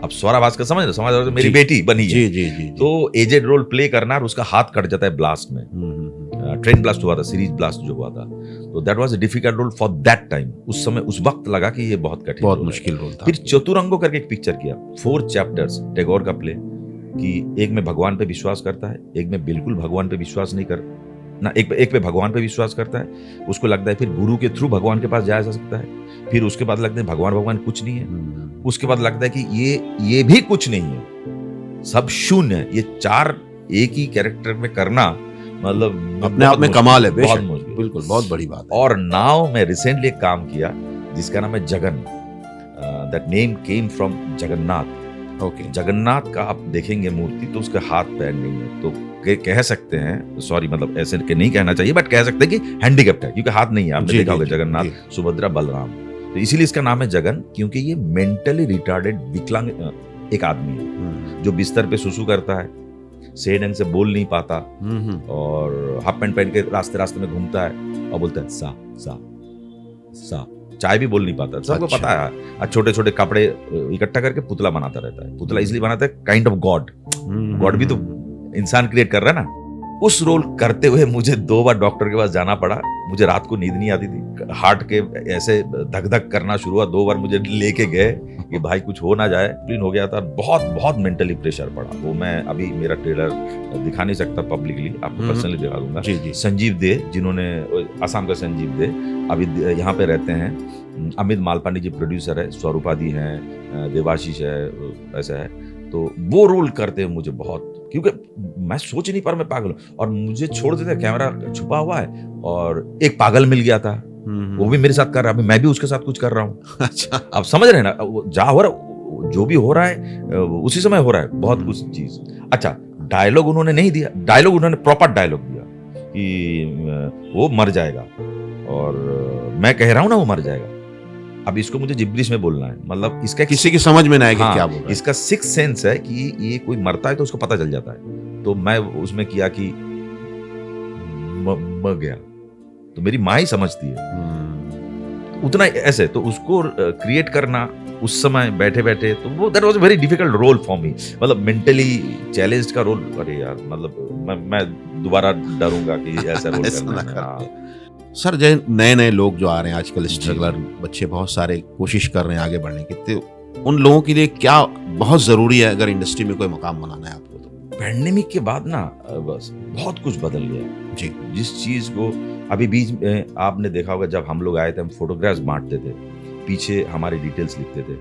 अब स्वरा भास्कर समझ रहे, मेरी बेटी बनी है, जी। तो एजेड रोल प्ले करना, और उसका हाथ कट जाता है ब्लास्ट में, ट्रेन ब्लास्ट हुआ था, सीरीज ब्लास्ट जो हुआ था, तो that was a difficult role for that time. उस समय उस वक्त लगा कि ये बहुत कठिन, बहुत मुश्किल रोल था। फिर चतुरंगो करके एक पिक्चर किया, 4 चैप्टर्स, टैगोर का प्ले, कि एक में भगवान पे विश्वास करता है, एक में बिल्कुल भगवान पे विश्वास नहीं कर ना, एक पे भगवान पे विश्वास करता है, उसको लगता है फिर गुरु के थ्रू भगवान के पास जाया जा सकता है, फिर उसके बाद लगता है भगवान कुछ नहीं है, उसके बाद लगता है कि ये भी कुछ नहीं है, सब शून्य है। ये 4 एक ही कैरेक्टर में करना मतलब अपने आप में कमाल है, बहुत मुश्किल, बिल्कुल, बहुत बड़ी बात है। और नाउ मैं रिसेंटली एक काम किया जिसका नाम है Jagan, that name came from Jagannath. Okay, Jagannath का आप देखेंगे मूर्ति तो उसके हाथ पैर नहीं है, तो कह सकते हैं, सॉरी मतलब ऐसे के नहीं कहना चाहिए, बट कह सकते हैं कि हैंडीकैप्ड है, क्योंकि हाथ नहीं है। आपने देखा होगा जगन्नाथ, सुभद्रा, बलराम, तो इसीलिए इसका नाम है जगन, क्योंकि ये मेंटली रिटार्डेड विकलांग एक आदमी है जो बिस्तर पे सुसु करता है, सही ढंग से बोल नहीं पाता, और हाफ पैंट पहन के रास्ते रास्ते में घूमता है और बोलता है सा सा सा, चाय भी बोल नहीं पाता, सबको पता है। छोटे छोटे कपड़े इकट्ठा करके पुतला बनाता रहता है, पुतला इसलिए बनाता है काइंड ऑफ गॉड, गॉड भी तो इंसान क्रिएट कर रहा है ना। उस रोल करते हुए मुझे 2 बार डॉक्टर के पास जाना पड़ा, मुझे रात को नींद नहीं आती थी, हार्ट के ऐसे धक धक करना शुरू हुआ, 2 बार मुझे लेके गए कि भाई कुछ हो ना जाए, क्लीन हो गया था, बहुत बहुत मेंटली प्रेशर पड़ा। वो मैं अभी मेरा ट्रेलर दिखा नहीं सकता पब्लिकली, आपको पर्सनली दिखा दूंगा। संजीव दे, जिन्होंने, असम का संजीव दे, अभी यहाँ पे रहते हैं, अमित मालपानी जी प्रोड्यूसर है, स्वरूपा दी हैं, देवाशीष है, ऐसा है, तो वो रोल करते हैं मुझे बहुत, क्योंकि मैं सोच नहीं पा रहा, मैं पागल हूँ, और मुझे छोड़ देते, कैमरा छुपा हुआ है, और एक पागल मिल गया था, वो भी मेरे साथ कर रहा है, अभी मैं भी उसके साथ कुछ कर रहा हूँ। अच्छा, आप समझ रहे हैं ना, वो जा हो रहा, जो भी हो रहा है उसी समय हो रहा है, बहुत कुछ चीज। अच्छा, डायलॉग उन्होंने नहीं दिया, डायलॉग उन्होंने प्रॉपर डायलॉग दिया कि वो मर जाएगा, और मैं कह रहा हूं ना वो मर जाएगा। अब इसको मुझे जिब्रिश में बोलना है, मतलब इसका किसी की समझ में ना आए कि हाँ, क्या बोल रहा है। इसका सिक्स सेंस है कि ये कोई मरता है तो उसको पता चल जाता है। तो मैं उसमें किया कि मर गया, तो मेरी माँ ही समझती है, उतना ऐसे, तो उसको क्रिएट करना उस समय बैठे बैठे, तो वो that was a very difficult role for me, मतलब मेंटली चैलेंज्ड का रोल। अरे यार, मतलब मैं दोबारा डरूंगा कि ऐसा रोल ऐसा करना ना है। हाँ। सर, जो नए नए लोग जो आ रहे हैं आजकल, स्ट्रगलर बच्चे बहुत सारे कोशिश कर रहे हैं आगे बढ़ने की, तो उन लोगों के लिए क्या बहुत जरूरी है अगर इंडस्ट्री में कोई मुकाम बनाना है आपको? तो पैंडेमिक के बाद ना बस बहुत कुछ बदल गया जी, जिस चीज को अभी बीच में आपने देखा होगा, जब हम लोग आए थे हम फोटोग्राफ्स बांटते थे, पीछे हमारे डिटेल्स लिखते थे,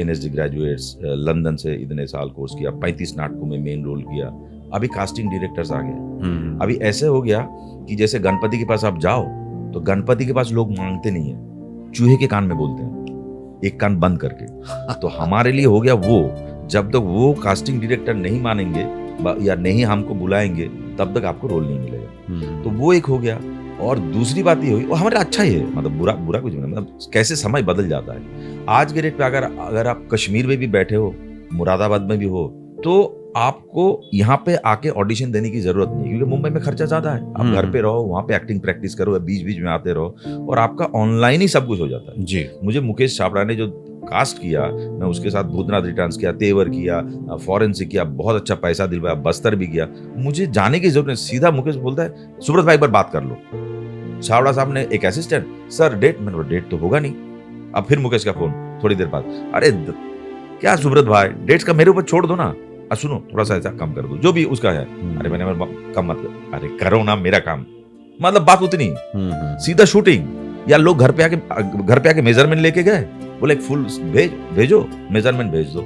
NSD ग्रेजुएट्स, लंदन से इतने साल कोर्स किया, 35 नाटकों में मेन रोल किया। अभी कास्टिंग डायरेक्टर्स आ गए। अभी ऐसे हो गया कि जैसे गणपति के पास आप जाओ तो गणपति के पास लोग मांगते नहीं है, चूहे के कान में बोलते हैं, एक कान बंद करके। तो हमारे लिए हो गया वो, जब तक वो कास्टिंग डायरेक्टर नहीं मानेंगे या नहीं हमको बुलाएंगे, तब तक आपको रोल नहीं मिलेगा। तो वो एक हो गया। और दूसरी बात ये हुई, वो हमारे अच्छा ही है, मतलब बुरा कुछ नहीं, मतलब कैसे समय बदल जाता है। आज के डेट पे अगर आप कश्मीर में भी बैठे हो, मुरादाबाद में भी हो, तो आपको यहाँ पे आके ऑडिशन देने की जरूरत नहीं है, क्योंकि मुंबई में खर्चा ज्यादा है। आप घर पे रहो, वहाँ पे एक्टिंग प्रैक्टिस करो, बीच बीच में आते रहो, और आपका ऑनलाइन ही सब कुछ हो जाता है। जी, मुझे मुकेश छाबड़ा ने जो कास्ट किया, मैं उसके साथ भूतनाथ रिटर्न्स किया, तेवर किया, फॉरेंसिक किया, बहुत अच्छा पैसा दिलवाया, बस्तर भी किया, मुझे जाने की जरूरत नहीं। सीधा मुकेश बोलता है, सुब्रत भाई एक बार बात कर लो। छाबड़ा साहब ने एक असिस्टेंट, सर डेट, मैंने बोला डेट तो होगा नहीं। अब फिर मुकेश का फोन थोड़ी देर बाद, अरे क्या सुब्रत भाई, डेट्स का मेरे ऊपर छोड़ दो ना, सुनो थोड़ा सा ऐसा कम कर दो, जो भी उसका है। अरे मैंने कम मत, अरे करो ना मेरा काम, मतलब बात उतनी। सीधा शूटिंग, या लोग घर पे आके मेजरमेंट लेके गए, बोले एक फुल भेजो, मेजरमेंट भेज दो,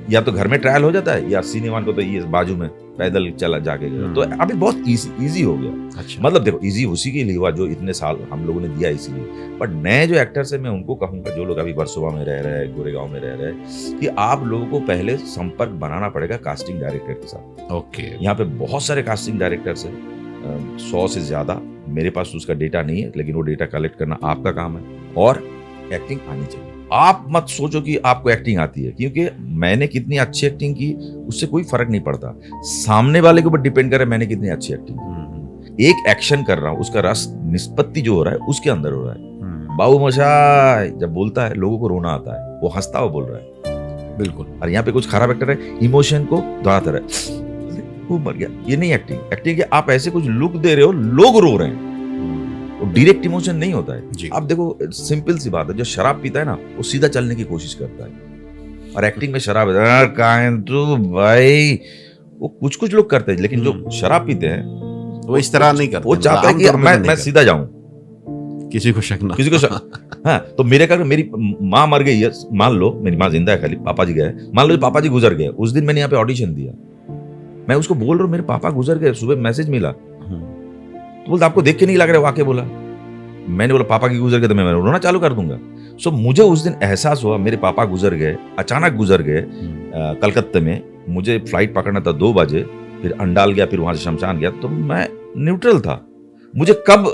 या तो घर में ट्रायल हो जाता है, या सिनेमान को तो ये बाजू में पैदल चला जाके गया। तो अभी बहुत इजी हो गया। अच्छा, मतलब देखो, इजी उसी के लिए हुआ जो इतने साल हम लोगों ने दिया इसीलिए। बट नए जो एक्टर्स है, मैं उनको कहूंगा, जो लोग अभी वर्सोवा में रह रहे हैं, गोरेगांव में रह रहे हैं, कि आप लोगों को पहले संपर्क बनाना पड़ेगा कास्टिंग डायरेक्टर के साथ। ओके, यहाँ पे बहुत सारे कास्टिंग डायरेक्टर्स हैं, 100 से ज्यादा। मेरे पास उसका डेटा नहीं है, लेकिन वो डेटा कलेक्ट करना आपका काम है, और एक्टिंग आनी चाहिए। आप मत सोचो कि आपको एक्टिंग आती है, क्योंकि मैंने कितनी अच्छी एक्टिंग की उससे कोई फर्क नहीं पड़ता, सामने वाले के ऊपर डिपेंड करे मैंने कितनी अच्छी एक्टिंग की। एक एक्शन कर रहा हूं, उसका रस निष्पत्ति जो हो रहा है उसके अंदर हो रहा है। बाबू मोशाय जब बोलता है, लोगों को रोना आता है, वो हंसता हुआ बोल रहा है, बिल्कुल। और यहाँ पे कुछ खराब एक्टर है, इमोशन को दौड़ाता रहे, वो मर गया, ये नहीं एक्टिंग। एक्टिंग है आप ऐसे कुछ लुक दे रहे हो, लोग रो रहे हैं, डायरेक्ट इमोशन नहीं होता है। आप देखो, सिंपल सी बात है, जो शराब पीता है ना, वो सीधा चलने की कोशिश करता है, और एक्टिंग में शराब है तो भाई, वो कुछ लोग करते हैं, लेकिन जो शराब पीते हैं वो इस तरह नहीं करते, वो चाहते हैं कि मैं सीधा जाऊं, किसी को शक ना। हाँ, तो मेरे घर मेरी माँ मर गई है, मान लो मेरी माँ जिंदा है, खाली पापा जी गए, मान लो पापा जी गुजर गए, उस दिन मैंने यहाँ पे ऑडिशन दिया, मैं उसको बोल रहा हूँ मेरे पापा गुजर गए, सुबह मैसेज मिला, तो बोलता आपको देख के नहीं लग रहा है, वाकई बोला। मैंने बोला पापा की गुजर गए तो मैं रोना चालू कर दूंगा। सो मुझे उस दिन एहसास हुआ, मेरे पापा गुजर गए, अचानक गुजर गए, कलकत्ते में, मुझे फ्लाइट पकड़ना था 2 बजे, फिर अंडाल गया, फिर वहां से शमशान गया, तो मैं न्यूट्रल था। मुझे कब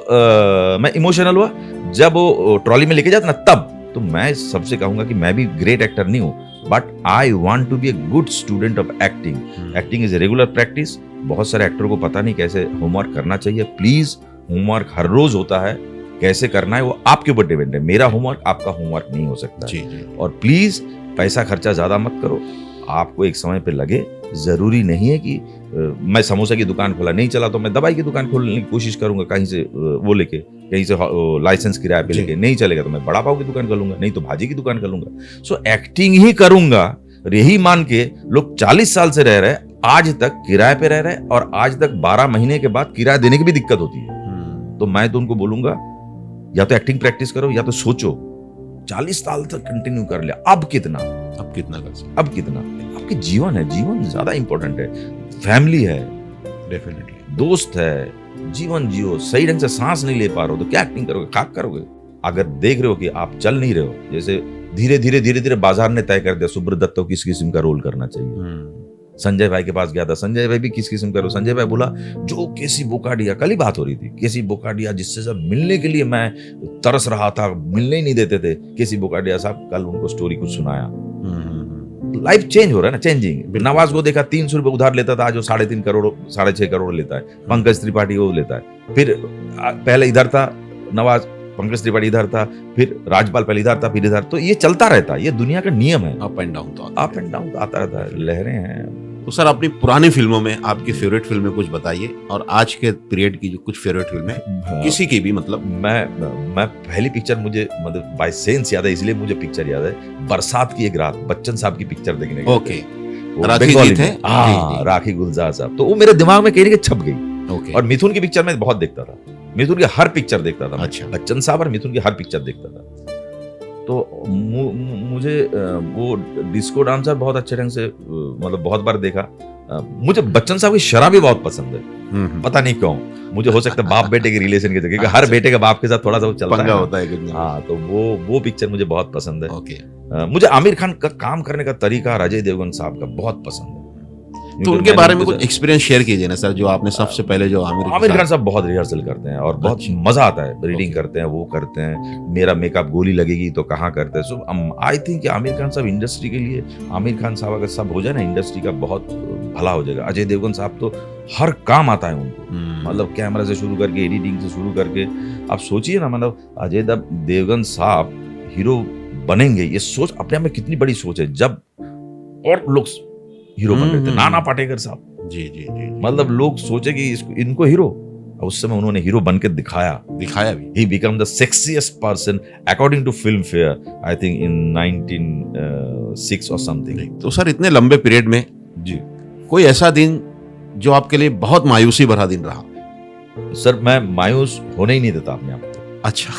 मैं इमोशनल हुआ, जब वो ट्रॉली में लेके जाता ना, तब। तो मैं सबसे कहूंगा कि मैं भी ग्रेट एक्टर नहीं हूँ, but I want to be a good student of acting. Acting is a regular practice. बहुत सारे एक्टरों को पता नहीं कैसे होमवर्क करना चाहिए। प्लीज, होमवर्क हर रोज होता है, कैसे करना है वो आपके ऊपर डिपेंड है। मेरा होमवर्क आपका होमवर्क नहीं हो सकता जी, है। जी। और प्लीज पैसा खर्चा ज्यादा मत करो, आपको एक समय पे लगे। जरूरी नहीं है कि मैं समोसा की दुकान खोला, नहीं चला तो मैं दवाई की दुकान खोलने की कोशिश करूंगा, कहीं से वो लेके, कहीं से लाइसेंस किराए पे लेके। नहीं चलेगा तो मैं बड़ा पाव की दुकान खोलूंगा, नहीं तो भाजी की दुकान खोलूंगा। सो एक्टिंग ही करूंगा, यही मान के लोग 40 साल से रह रहे हैं, आज तक किराए पे रह रहे हैं, और आज तक 12 महीने के बाद किराया देने की भी दिक्कत होती है। तो मैं तो उनको बोलूंगा, या तो एक्टिंग प्रैक्टिस करो, या तो सोचो 40 साल तक कंटिन्यू कर लिया, अब कितना कर सकते? अब कितना? आपके जीवन है, जीवन ज्यादा इंपॉर्टेंट है, फैमिली है, डेफिनेटली। दोस्त है, जीवन जियो। सही ढंग से सांस नहीं ले पा रहे हो तो क्या एक्टिंग करोगे, खाक करोगे? अगर देख रहे हो कि आप चल नहीं रहे हो, जैसे धीरे धीरे बाजार ने तय कर दिया सुब्रत दत्त को किस किस्म का रोल करना चाहिए। संजय भाई के पास गया था, संजय भाई भी किस किस्म का रोल, संजय भाई बोला जो केसी बोकाडिया, कल ही बात हो रही थी, केसी बोकाडिया जिससे सब मिलने के लिए मैं तरस रहा था, मिलने ही नहीं देते थे, केसी बोकाडिया साहब कल उनको स्टोरी कुछ सुनाया। लाइफ चेंज हो रहा है ना, चेंजिंग। नवाज को देखा 300 रुपए उधार लेता था, आज वो 3.5 करोड़ 6.5 करोड़ लेता है। पंकज त्रिपाठी वो लेता है। फिर पहले इधर था नवाज, पंकज त्रिपाठी इधर था, फिर राजपाल पहले इधर था, फिर इधर। तो ये चलता रहता है, ये दुनिया का नियम है। अप एंड डाउन आता रहता है, लहरें हैं। तो सर अपनी पुरानी फिल्मों में आपकी फेवरेट फिल्में कुछ बताइए, और आज के पीरियड की जो कुछ फेवरेट फिल्में, किसी की भी मतलब। मैं पहली पिक्चर मुझे मतलब बाय सेंस याद है, इसलिए मुझे पिक्चर याद है, बरसात की एक रात, बच्चन साहब की पिक्चर देखने गए। ओके, राखी जी थे। राखी गुलजार साहब, तो वो मेरे दिमाग में कहीं ना कहीं छप गई। ओके। और मिथुन की पिक्चर में बहुत देखता था, मिथुन की हर पिक्चर देखता था। अच्छा। बच्चन साहब और मिथुन की हर पिक्चर देखता था। तो मुझे वो डिस्को डांसर बहुत अच्छे ढंग से मतलब बहुत बार देखा। मुझे बच्चन साहब की शराबी बहुत पसंद है, पता नहीं क्यों। मुझे हो सकता है बाप बेटे के रिलेशन के, क्योंकि हर बेटे के बाप के साथ थोड़ा सा वो चलता है, होता है। हाँ, तो वो पिक्चर मुझे बहुत पसंद है। ओके। मुझे आमिर खान का काम करने का तरीका, अजय देवगन साहब का बहुत पसंद है। तो उनके बारे में कुछ एक्सपीरियंस शेयर कीजिए ना सर, जो आपने सबसे पहले जो आमिर खान साहब बहुत रिहर्सल करते हैं और बहुत मजा आता है, रीडिंग करते हैं, वो करते हैं। मेरा मेकअप गोली लगेगी तो कहाँ करते हैं। सो आई थिंक आमिर खान साहब इंडस्ट्री के लिए, आमिर खान साहब अगर सब हो जाए ना, इंडस्ट्री का बहुत भला हो जाएगा। अजय देवगन साहब तो हर काम आता है उनको, मतलब कैमरा से शुरू करके, एडिटिंग से शुरू करके। आप सोचिए ना, मतलब अजय देवगन साहब हीरो बनेंगे, ये सोच अपने आप में कितनी बड़ी सोच है। जब और लोग हीरो बन रहे थे, नाना पाटेकर साहब, जी, मतलब लोग सोचे कि इनको हीरो, उस समय उन्होंने हीरो बन के दिखाया भी। He became the sexiest person according to Filmfare, I think in 1906 or something. तो सर इतने लंबे पीरियड में जी कोई ऐसा दिन जो आपके लिए बहुत मायूसी भरा दिन रहा? सर मैं मायूस होने ही नहीं देता अपने आप को। अच्छा,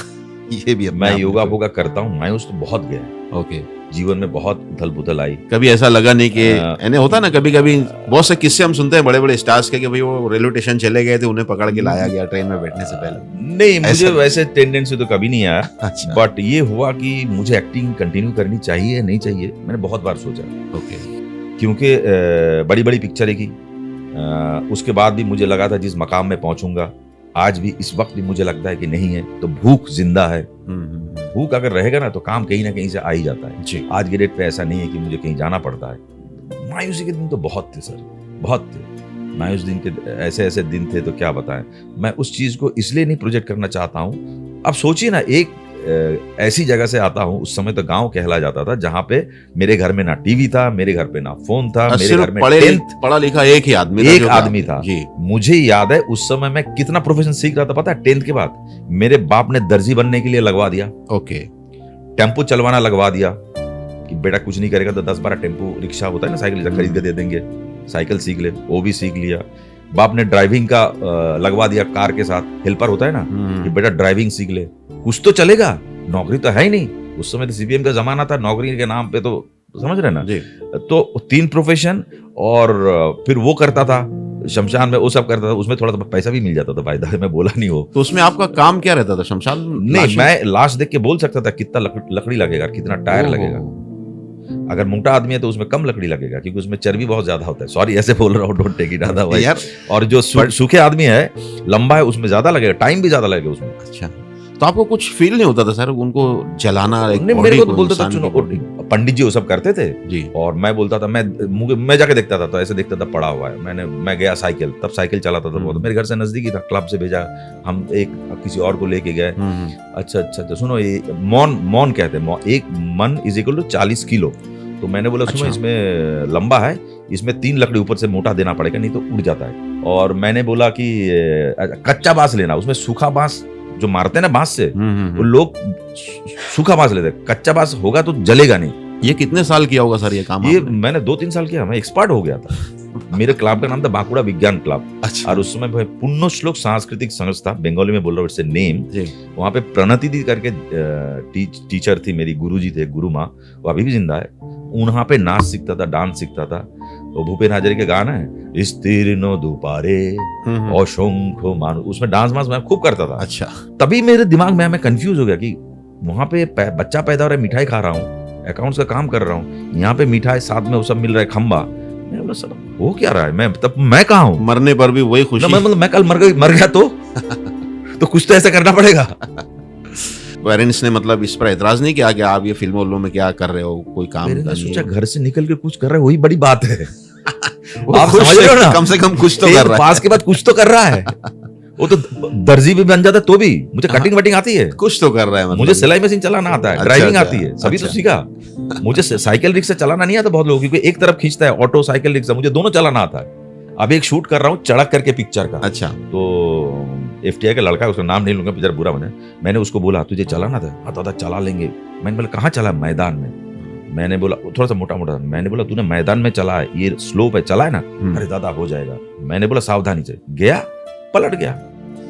ये भी मैं योगा वोगा करता हूँ, मायूस तो बहुत गया। ओके। जीवन में बहुत उथल पुथल आई। कभी ऐसा लगा नहीं कि यानी होता ना, कभी बहुत से किस्से हम सुनते हैं बड़े बड़े स्टार्स के कि भाई वो रेलवे स्टेशन चले गए थे, उन्हें पकड़ के लाया गया ट्रेन में बैठने से पहले। नहीं, मुझे वैसे टेंडेंसी तो कभी नहीं आया। अच्छा। बट ये हुआ कि मुझे एक्टिंग कंटिन्यू करनी चाहिए नहीं चाहिए, मैंने बहुत बार सोचा। ओके। क्योंकि बड़ी बड़ी पिक्चरें की, उसके बाद भी मुझे लगा था जिस मकाम में पहुंचूंगा, आज भी इस वक्त भी मुझे लगता है कि नहीं है। तो भूख जिंदा है, भूख अगर रहेगा ना तो काम कहीं ना कहीं से आ ही जाता है जी। आज के डेट पे ऐसा नहीं है कि मुझे कहीं जाना पड़ता है। मायूसी के दिन तो बहुत थे सर, बहुत थे मायूस दिन के, ऐसे दिन थे तो क्या बताएं। मैं उस चीज को इसलिए नहीं प्रोजेक्ट करना चाहता हूँ। अब सोचिए ना, एक ऐसी जगह से आता हूँ, उस समय तो गांव कहला जाता था, जहाँ पे मेरे घर में ना टीवी था, मेरे घर पे ना फोन था, मेरे घर में पढ़ा लिखा एक आदमी था जी। मुझे याद है उस समय मैं कितना प्रोफेशन सीख रहा था पता है। 10th के बाद मेरे बाप ने दर्जी बनने के लिए लगवा दिया। ओके। टेम्पो चलवाना लगवा दिया कि बेटा कुछ नहीं करेगा तो 10-12 टेम्पो रिक्शा होता है ना, साइकिल खरीद के दे देंगे, साइकिल सीख ले, वो भी सीख लिया। बाप ने ड्राइविंग का लगवा दिया, कार के साथ हेल्पर होता है ना, कि बेटा ड्राइविंग सीख ले, कुछ तो चलेगा, नौकरी तो है ही नहीं। उस समय तो सीपीएम का जमाना था, नौकरी के नाम पे तो समझ रहे ना जी। तो 3 प्रोफेशन, और फिर वो करता था शमशान में, वो सब करता था, उसमें थोड़ा सा पैसा भी मिल जाता था, फायदा मैं बोला नहीं हो। तो उसमें आपका काम क्या रहता था शमशान? नहीं, मैं लाश देख के बोल सकता था कितना लकड़ी लगेगा, कितना टायर लगेगा। अगर मोटा आदमी है तो उसमें कम लकड़ी लगेगा, क्योंकि उसमें चर्बी बहुत ज्यादा होता है। सॉरी ऐसे बोल रहा हूँ, डोंट टेक इट अदरवाइज यार। और जो सूखे आदमी है, लंबा है, उसमें ज्यादा लगेगा, टाइम भी ज्यादा लगेगा उसमें। अच्छा, तो आपको कुछ फील नहीं होता था सर उनको जलाना? मेरे को तो बोलता था, चुनो पंडित जी वो सब करते थे जी। और मैं बोलता था, मैं जाके देखता था, तो ऐसे देखता था पड़ा हुआ है। मैं गया साइकिल, तब साइकिल चलाता था बहुत, मेरे घर से नजदीक ही था, क्लब से भेजा, हम एक किसी और को लेके गए। अच्छा सुनो, ये मौन कहते हैं, एक मन इज इक्वल टू 40 किलो। तो मैंने बोला सुनो, इसमें लंबा है, इसमें 3 लकड़ी ऊपर से मोटा देना पड़ेगा, नहीं तो उड़ जाता है। और मैंने बोला कि कच्चा बांस लेना, उसमें सूखा बांस जो मारते हैं ना बांस से, वो लोग सूखा बांस लेते हैं, कच्चा बांस होगा तो जलेगा नहीं। ये कितने साल किया होगा सर ये काम? ये मैंने 2-3 साल किया, मैं एक्सपर्ट हो गया था। मेरे क्लब का नाम था बांकुड़ा विज्ञान क्लब, अच्छा और उस समय पुण्यश्लोक सांस्कृतिक संस्था, बंगाली में बोल रहा हूँ, इट्स नेम। जी वहाँ पे प्रणति दी करके टीचर थी, मेरी गुरुजी थे, गुरु माँ, वो अभी भी जिंदा है। वहाँ पे नाच सीखता था, डांस सीखता था। वो भूपेन हाजरी के गाना है, स्तीर्णो दुपारे अशंख मानु, उसमें डांस वांस मैं खूब करता था। अच्छा तभी मेरे दिमाग में मैं कंफ्यूज हो गया कि वहां पे बच्चा पैदा हो रहा है, मिठाई खा रहा हूँ, अकाउंट्स का काम कर रहा हूँ, यहाँ पे मिठाई साथ में वो सब मिल रहा है, खंबा। मैं बोला सर हो क्या रहा है, मैं कहाँ हूँ? मरने पर भी वही खुशी। मतलब मैं कल मर गया तो कुछ तो ऐसा करना पड़ेगा। पेरेंट्स ने मतलब इस पर एतराज नहीं किया कि आप ये फिल्मों में क्या कर रहे हो, कोई काम मैंने नहीं सोचा है? घर से निकल के कुछ कर रहा है, वही बड़ी बात है। वो आप खुश समझ रहे हो है, ना? कम से कम कुछ तो कर रहा पास के बाद कुछ तो कर रहा है। वो तो दर्जी भी बन जाता, तो भी मुझे कटिंग वटिंग आती है, है, कुछ तो कर रहा है मतलब। मुझे सिलाई मशीन चलाना आता है, अच्छा, ड्राइविंग अच्छा, आती है, सभी तो अच्छा। सीखा। मुझे साइकिल रिक्शा चलाना नहीं आता बहुत लोगों, क्योंकि एक तरफ खींचता है ऑटो, साइकिल रिक्शा, मुझे दोनों चलाना आता है। अब एक शूट कर रहा हूँ चढ़क करके पिक्चर का, अच्छा तो FTI का लड़का है, उसका नाम नहीं लूंगा, पिक्चर बुरा बने। मैंने उसको बोला तुझे चलाना था? हाँ दादा चला लेंगे। मैंने बोला कहाँ चला? मैदान में। मैंने बोला थोड़ा सा मोटा मोटा, मैंने बोला तूने मैदान में चला है, ये स्लोप है, चला है ना? अरे दादा हो जाएगा। मैंने बोला सावधानी से, गया पलट गया।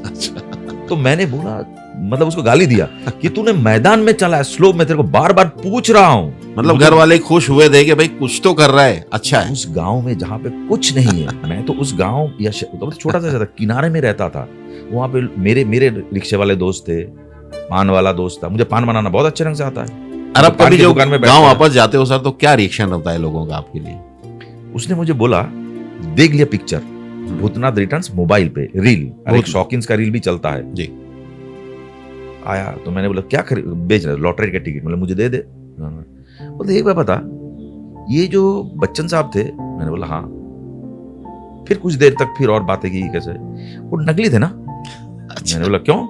अच्छा तो मैंने बोला, मतलब उसको गाली दिया कि तूने मैदान में चला है, स्लोप में, तेरे को बार बार पूछ रहा हूँ। मतलब घर वाले खुश हुए थे कि भाई कुछ तो कर रहा है, अच्छा है। उस गांव में जहाँ पे कुछ नहीं है, मैं तो उस गांव या तो छोटा सा किनारे में रहता था, वहां पे मेरे रिक्शे वाले दोस्त थे, पान वाला दोस्त था, मुझे पान बनाना बहुत अच्छे ढंग से आता है। और अब पान कभी की जो दुकान में गांव बैठता है। वापस जाते हो सर, तो क्या रिएक्शन रहता है लोगों का आपके लिए? उसने मुझे बोला देख लिया पिक्चर भूतनाथ रिटर्न्स मोबाइल पे रील, और एक शॉकिंग्स का रील भी चलता है जी। आया तो मैंने बोला क्या बेच रहे? लॉटरी का टिकट। मतलब मुझे दे दे। बोलते एक बार बता, ये जो बच्चन साहब थे? मैंने बोला हाँ। फिर कुछ देर तक फिर और बातें की, कैसे वो नकली थे ना? अच्छा। मैंने बोला क्यों?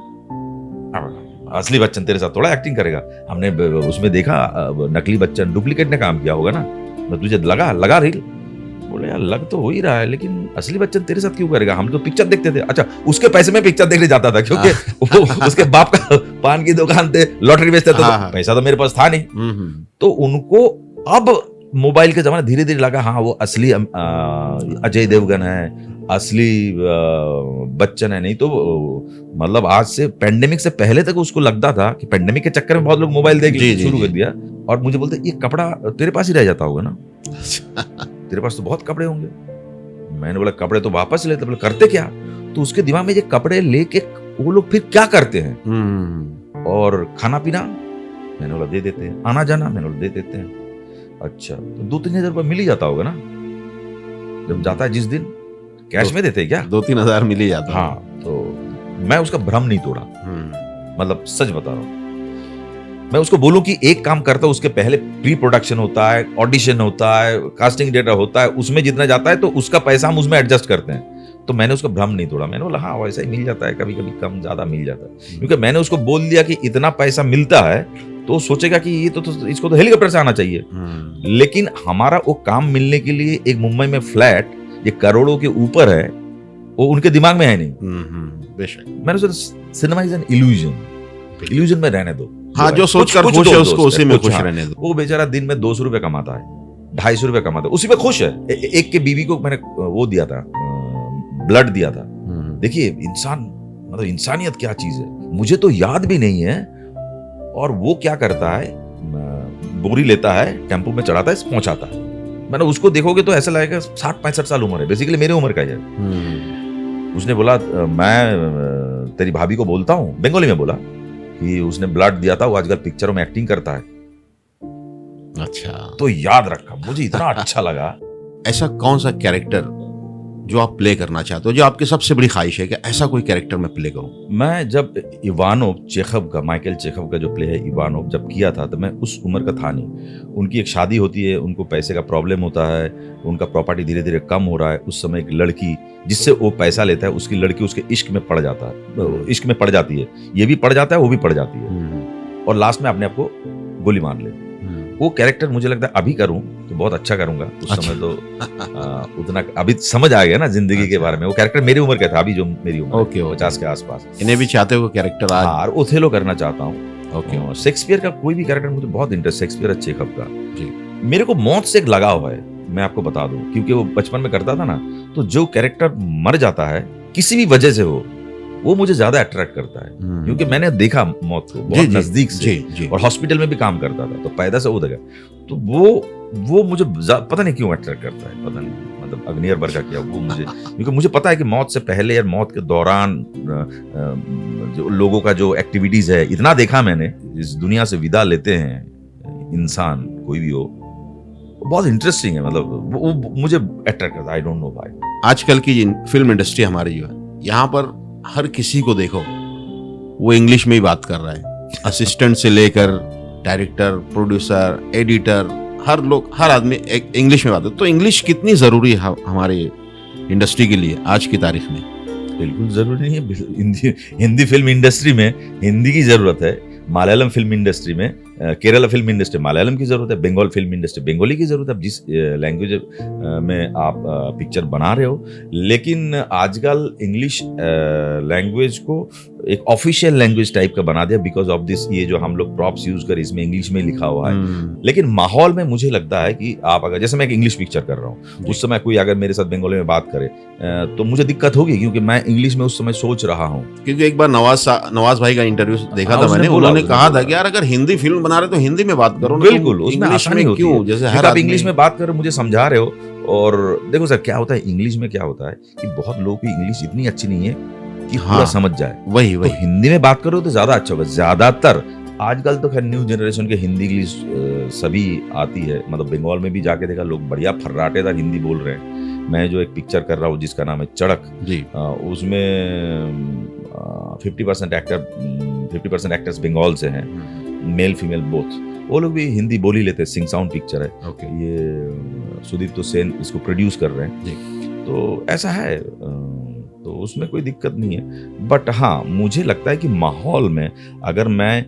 असली बच्चन तेरे साथ थोड़ा एक्टिंग करेगा, हमने उसमें देखा नकली बच्चन डुप्लीकेट ने काम किया होगा ना, मैं तुझे लगा रील। बोले यार लग तो हो ही रहा है, लेकिन असली बच्चन तेरे साथ क्यों करेगा? हम तो पिक्चर देखते थे। अच्छा उसके पैसे में पिक्चर देखने जाता था, क्योंकि वो उसके बाप का पान की दुकान थे, लॉटरी बेचते थे, तो पैसा तो मेरे पास था नहीं। तो उनको अब मोबाइल के जमाने धीरे धीरे लगा हाँ वो असली अजय देवगन है, असली बच्चन है। नहीं तो मतलब आज से पेंडेमिक से पहले तक उसको लगता था कि पेंडेमिक के चक्कर में बहुत लोग मोबाइल देख शुरू कर दिया, और मुझे बोलते ये कपड़ा तेरे पास ही रह जाता होगा ना, तेरे पास तो बहुत कपड़े होंगे। मैंने बोला कपड़े तो वापस लेते। बोले करते क्या? तो उसके दिमाग में ये कपड़े लेके वो लोग फिर क्या करते हैं, और खाना पीना? मैंने बोला दे देते हैं। आना जाना? मैंने बोला दे देते हैं। अच्छा तो 2-3 हजार रुपये मिल ही जाता होगा ना जब जाता है जिस दिन? कैश में देते हैं क्या? 2-3 हजार मिल ही जाता। हाँ। तो मैं उसका भ्रम नहीं तोड़ा, मतलब सच बता रहा हूँ। मैं उसको बोलूं कि एक काम करता हूं, उसके पहले प्री प्रोडक्शन होता है, ऑडिशन होता है, कास्टिंग डेटा होता है, उसमें जितना जाता है तो उसका पैसा हम उसमें एडजस्ट करते हैं। तो मैंने उसका भ्रम नहीं तोड़ा। मैंने बोला हाँ वैसा ही मिल जाता है, कभी कभी कम ज्यादा मिल जाता है, क्योंकि मैंने उसको बोल दिया कि इतना पैसा मिलता है तो सोचेगा कि ये तो इसको तो हेलीकॉप्टर से आना चाहिए। लेकिन हमारा वो काम मिलने के लिए एक मुंबई में फ्लैट ये करोड़ों के ऊपर है, वो उनके दिमाग में है नहीं। बेशक। मैंने सोचा सिनेमा इज एन इल्यूजन में रहने दो। हाँ जो सोचकर खुश है उसको उसी में खुश रहने दो। वो बेचारा दिन में 200 रुपए कमाता है, 250 रुपए कमाता है, उसी में खुश है। एक के बीवी को मैंने वो दिया था, ब्लड दिया था। देखिए इंसान मतलब इंसानियत क्या चीज है, मुझे तो याद भी नहीं है। और वो क्या करता है, बोरी लेता है, टेम्पो में चढ़ाता है, पहुंचाता है। मैंने उसको देखोगे तो ऐसा लगेगा 60-65 साल उम्र है, बेसिकली मेरे उम्र का है। उसने बोला मैं तेरी भाभी को बोलता हूँ, बंगाली में बोला कि उसने ब्लड दिया था, वो आजकल पिक्चरों में एक्टिंग करता है। अच्छा तो याद रखा, मुझे इतना अच्छा लगा। ऐसा कौन सा कैरेक्टर जो आप प्ले करना चाहते हो, जो आपकी सबसे बड़ी ख्वाहिश है कि ऐसा कोई कैरेक्टर मैं प्ले करूं? मैं जब इवानोव चेखव का, माइकल चेखव का जो प्ले है इवानोव, जब किया था तो मैं उस उम्र का था नहीं। उनकी एक शादी होती है, उनको पैसे का प्रॉब्लम होता है, उनका प्रॉपर्टी धीरे धीरे कम हो रहा है। उस समय एक लड़की जिससे वो पैसा लेता है, उसकी लड़की उसके इश्क में पड़ जाता है, इश्क में पड़ जाती है। ये भी पड़ जाता है, वो भी पड़ जाती है, और लास्ट में अपने आप को गोली मार ले। वो कैरेक्टर मुझे लगता है अभी करूं तो बहुत अच्छा करूंगा। उस समय तो उतना अभी समझ आ गया ना जिंदगी के बारे में। वो कैरेक्टर मेरी उम्र का था, अभी जो मेरी उम्र 50 के आसपास। इन्हें भी चाहते हो कैरेक्टर आज? और ओथेलो करना चाहता हूँ। शेक्सपियर का कोई भी कैरेक्टर मुझे बहुत इंटरेस्ट, शेक्सपियर चेखव का। मेरे को मौत से एक लगाव है। मैं आपको बता दूं, क्योंकि वो बचपन में करता था ना, तो जो कैरेक्टर मर जाता है किसी भी वजह से हो, वो मुझे ज्यादा अट्रैक्ट करता है, क्योंकि मैंने देखा मौत को बहुत नजदीक से, और हॉस्पिटल में भी काम करता था, तो पैदा से वो देखा, तो वो मुझे पता नहीं क्यों अट्रैक्ट करता है, पता नहीं, मतलब अग्नियर वर्ग का क्या वो मुझे, क्योंकि मुझे पता है कि मौत से पहले या मौत के दौरान जो लोगों का जो एक्टिविटीज है, इतना देखा मैंने, इस दुनिया से विदा लेते हैं इंसान कोई भी हो, बहुत इंटरेस्टिंग है, मतलब वो मुझे अट्रैक्ट करता है, आई डोंट नो व्हाई। आजकल की फिल्म इंडस्ट्री हमारी जो है, यहाँ पर हर किसी को देखो वो इंग्लिश में ही बात कर रहा है, असिस्टेंट से लेकर डायरेक्टर, प्रोड्यूसर, एडिटर, हर आदमी इंग्लिश में बात है। तो इंग्लिश कितनी जरूरी है हमारे इंडस्ट्री के लिए आज की तारीख में? बिल्कुल जरूरी नहीं है। हिंदी फिल्म इंडस्ट्री में हिंदी की जरूरत है, मलयालम फिल्म इंडस्ट्री में, केरला फिल्म इंडस्ट्री मलयालम की जरूरत है, बंगाल फिल्म इंडस्ट्री बंगाली की जरूरत है, जिस लैंग्वेज में आप पिक्चर बना रहे हो। लेकिन आजकल इंग्लिश लैंग्वेज को एक ऑफिशियल लैंग्वेज टाइप का बना दिया, बिकॉज ऑफ दिस, ये जो हम लोग प्रॉप्स यूज कर, इसमें इंग्लिश में लिखा हुआ है। लेकिन माहौल में मुझे लगता है कि आप अगर, जैसे मैं एक इंग्लिश पिक्चर कर रहा हूँ, उस समय कोई अगर मेरे साथ बंगाली में बात करे तो मुझे दिक्कत होगी, क्योंकि मैं इंग्लिश में उस समय सोच रहा हूँ। क्योंकि एक बार नवाज भाई का इंटरव्यू देखा था मैंने, उन्होंने कहा था कि यार अगर हिंदी फिल्म बना रहे तो हिंदी में बात करो। बिल्कुल, उसमें आसानी होती है, जैसे हर आप इंग्लिश में बात कर रहे हो, मुझे समझा रहे हो। और देखो सर, क्या होता है इंग्लिश में, क्या होता है कि बहुत लोगों की इंग्लिश इतनी अच्छी नहीं है कि पूरा समझ जाए। वही तो हिंदी में बात करो तो ज्यादा अच्छा होगा। ज्यादातर आजकल तो खैर न्यू जनरेशन के हिंदी इंग्लिश सभी आती है, मतलब बंगाल में भी जाके देखा, लोग बढ़िया फर्राटेदार हिंदी बोल रहे हैं। मैं जो एक पिक्चर कर रहा हूँ जिसका नाम है चड़क जी, उसमें 50% एक्टर्स बंगाल से हैं, मेल फीमेल बोथ। वो लोग भी हिंदी बोल ही लेते हैं। सिंग साउंड पिक्चर है, ये सुदीप्तो सेन इसको प्रोड्यूस कर रहे हैं जी। तो ऐसा है, तो उसमें कोई दिक्कत नहीं है। बट हाँ, मुझे लगता है कि माहौल में अगर मैं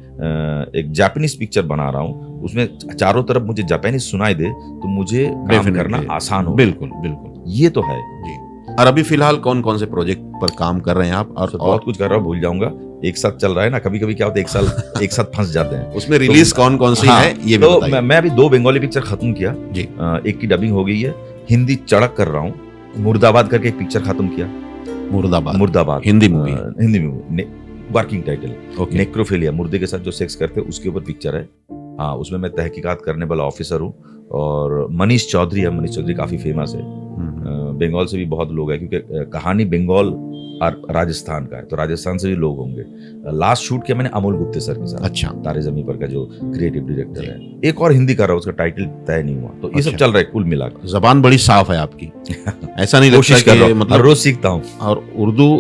एक जापानीज पिक्चर बना रहा हूँ, उसमें चारों तरफ मुझे जापानीज सुनाई दे, तो मुझे काम करना आसान हो। बिल्कुल बिल्कुल, ये तो है जी। और अभी फिलहाल कौन कौन से प्रोजेक्ट पर काम कर रहे हैं आप? और बहुत कुछ कर रहा हूँ, भूल जाऊंगा, एक साथ चल रहा है ना, कभी कभी क्या होता है एक साथ फंस जाते हैं। उसमें रिलीज कौन कौन सी है ये भी बताइए। मैं अभी 2 बंगाली पिक्चर खत्म किया जी, एक की डबिंग हो गई है, हिंदी चड़क कर रहा हूँ, मुर्दाबाद करके एक पिक्चर खत्म किया। मुर्दाबाद Hindi movie, working title, necrophilia, मुर्दे के साथ जो सेक्स करते हैं उसके ऊपर पिक्चर है। हाँ, उसमें मैं तहकीकात करने वाला ऑफिसर हूँ, और मनीष चौधरी काफी फेमस है, बंगाल से भी बहुत लोग हैं, क्योंकि कहानी बंगाल और राजस्थान का है, तो राजस्थान से भी लोग होंगे। लास्ट शूट किया मैंने अमोल गुप्ते सर के साथ, अच्छा, तारे जमी पर का जो क्रिएटिव डायरेक्टर है। एक और हिंदी कर रहा हूँ, उसका टाइटल तय नहीं हुआ, तो ये सब चल रहा है कुल मिलाकर। जबान बड़ी साफ है आपकी, ऐसा नहीं कोशिश कर रहा हूँ, मतलब रोज सीखता हूँ। और उर्दू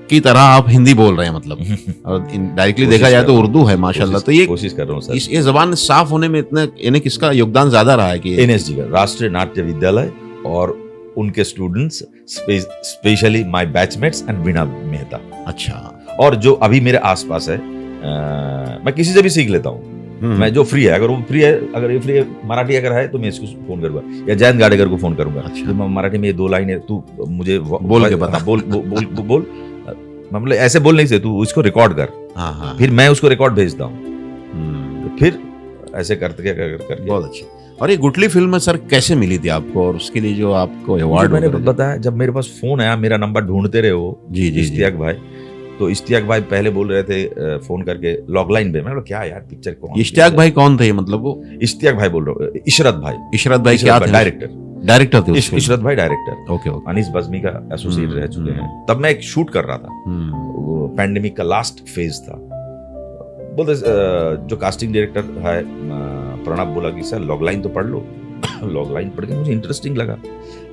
की तरह आप हिंदी बोल रहे हैं, मतलब और डायरेक्टली देखा जाए तो उर्दू है माशाल्लाह। तो ये कोशिश कर रहा हूँ सर। ये जबान साफ होने में इतने किसका योगदान ज्यादा रहा है? कि NSG का, राष्ट्रीय नाट्य विद्यालय, और उनके students, specially my batchmates and Veena Mehta. अच्छा। और जो अभी मेरे आसपास है, मैं किसी से भी सीख लेता हूँ। मैं जो फ्री है, अगर वो फ्री है, अगर ये फ्री है, मराठी अगर है तो मैं इसको फोन करूंगा, या जयंत गाडेकर को फोन करूंगा। अच्छा। मैं मराठी में ये 2 लाइन है, तू मुझे बोल के बता। बोल मैं बोले ऐसे बोल नहीं से, तू इसको रिकॉर्ड कर। हाँ। फिर मैं उसको रिकॉर्ड भेजता हूँ, फिर ऐसे करके बहुत अच्छी। और ये गुटली फिल्म सर कैसे मिली थी आपको, और उसके लिए जो आपको अवार्ड? मैंने बताया, जब मेरे पास फोन आया, मेरा नंबर ढूंढते रहे हो जी, इश्तियाक भाई, तो इश्तियाक भाई पहले बोल रहे थे फोन करके लॉगलाइन पे। मैं बोला क्या यार, पिक्चर कौन? इश्तियाक भाई कौन थे? मतलब वो इश्तियाक भाई बोल रहा हूँ, इशरत भाई क्या थे? डायरेक्टर थे इशरत भाई, डायरेक्टर। ओके। अनीस बज़मी का एसोसिएट रह चुके हैं। तब मैं एक शूट कर रहा था, वो पैंडेमिक का लास्ट फेज था। बोलते जो कास्टिंग डायरेक्टर है प्रणब बोला कि सर लॉगलाइन तो पढ़ लो। लॉगलाइन पढ़ के मुझे इंटरेस्टिंग लगा।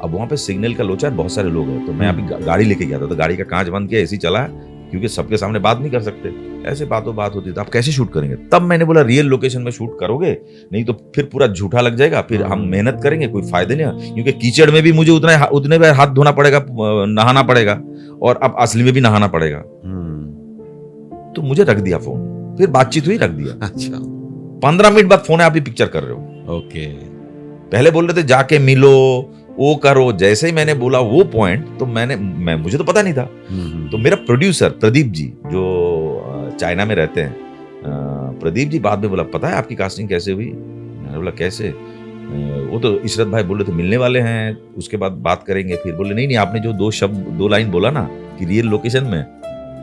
अब वहाँ पे सिग्नल का लोचा, बहुत सारे लोग हैं, तो मैं अभी गाड़ी लेके गया था, तो गाड़ी का कांच बंद किया, एसी चला, क्योंकि सबके सामने बात नहीं कर सकते, ऐसे बात होती, तो आप कैसे शूट करेंगे? तब मैंने बोला रियल लोकेशन में शूट करोगे, नहीं तो फिर पूरा झूठा लग जाएगा, फिर हम मेहनत करेंगे, कोई फायदे नहीं, क्योंकि कीचड़ में भी मुझे उतने बार हाथ धोना पड़ेगा, नहाना पड़ेगा, और अब असली में भी नहाना पड़ेगा। तो मुझे रख दिया फोन, फिर बातचीत हुई, रख दिया। अच्छा। 15 मिनट बाद फोन है, आप ही पिक्चर कर रहे हो। ओके। पहले बोल रहे थे जाके मिलो, वो करो। जैसे ही मैंने बोला वो पॉइंट, तो मुझे तो पता नहीं था। तो मेरा प्रोड्यूसर प्रदीप जी, जो चाइना में रहते हैं, प्रदीप जी बाद में बोला, पता है आपकी कास्टिंग कैसे हुई? मैंने बोला कैसे? वो तो इशरत भाई बोल रहे थे मिलने वाले हैं, उसके बाद बात करेंगे। फिर बोले नहीं आपने जो दो लाइन बोला ना कि रियल लोकेशन में,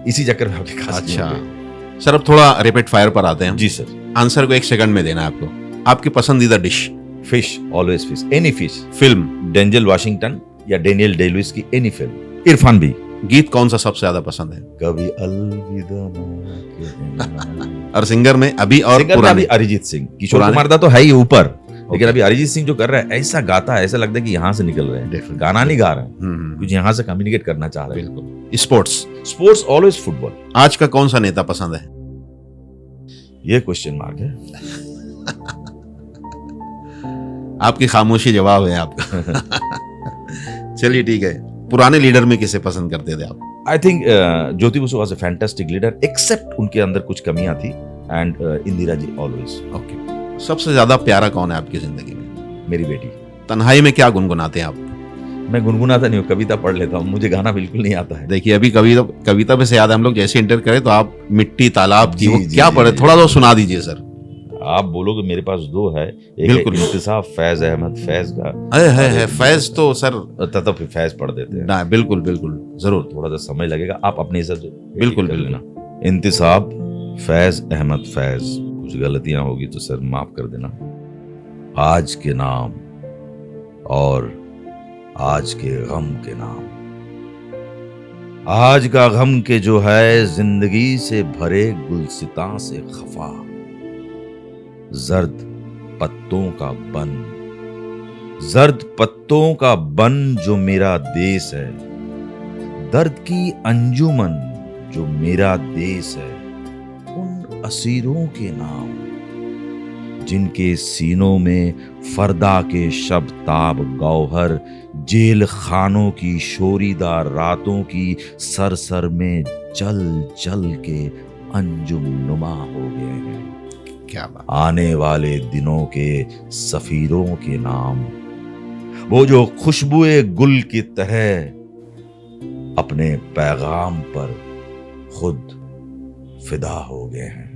इसी चक्कर में आपके खास नहीं अच्छा होंगे। सर, अब थोड़ा रैपिड फायर पर आते हैं। जी सर। आंसर को 1 सेकंड में देना है आपको। आपकी पसंदीदा dish? Fish, always fish, any fish. Film? Denzel Washington या डेनियल डे लुइस की एनी फिल्म। इरफान भी। गीत कौन सा सबसे ज्यादा पसंद है? कभी अलविदा ना कहना। और सिंगर में अभी और सिंगर में पुराने? अभी अरिजीत सिंह। किशोर पुराने? कुमार दा तो है ही ऊपर, लेकिन अभी अरिजीत सिंह जो कर रहा है ऐसा गाता है, ऐसा लगता है कि यहाँ से निकल रहे हैं, Definitely. गाना नहीं गा रहे हैं, हम्म, कुछ यहाँ से कम्युनिकेट करना चाह रहे हैं। बिल्कुल। स्पोर्ट्स? Sports always football. आज का कौन सा नेता पसंद है? ये क्वेश्चन मार्क है। आपकी खामोशी जवाब है आपका। चलिए ठीक है। पुराने लीडर में किसे पसंद करते थे आप? I think Jyoti Basu was a fantastic leader, except उनके अंदर कुछ कमियां थी, and Indira ji always. Okay. सबसे ज्यादा प्यारा कौन है आपकी जिंदगी में? मेरी बेटी। तन्हाई में क्या गुनगुनाते हैं आप? मैं गुनगुनाता नहीं हूँ, कविता पढ़ लेता हूँ, मुझे गाना बिल्कुल नहीं आता है। देखिए अभी कविता पे से याद है, हम लोग जैसे इंटर करें तो आप मिट्टी तालाब की जी, वो जी, क्या जी, पढ़े, जी। थोड़ा तो सुना दीजिए सर। आप बोलोगे मेरे पास दो है, एक बिल्कुल। है इंतिसाब फैज अहमद फैज का, अरे है फैज तो सर। तब फिर फैज पढ़ देते हैं। ना बिल्कुल बिल्कुल जरूर। थोड़ा सा समय लगेगा, आप अपने हिसाब से बिल्कुल, कर बिल्कुल। लेना। इंतिसाब फैज अहमद फैज। कुछ गलतियां होगी तो सर माफ कर देना। आज के नाम और आज के गम के नाम। आज का गम के जो है जिंदगी से भरे गुलसितां से खफा, जर्द पत्तों का बन, जर्द पत्तों का बन जो मेरा देश है, दर्द की अंजुमन जो मेरा देश है, उन असीरों के नाम जिनके सीनों में फरदा के शब ताब गौहर, जेल खानों की शोरीदार रातों की सर में जल जल के अंजुम नुमा हो गए हैं। क्या बात। आने वाले दिनों के सफीरों के नाम, वो जो खुशबुए गुल की तरह अपने पैगाम पर खुद फिदा हो गए हैं।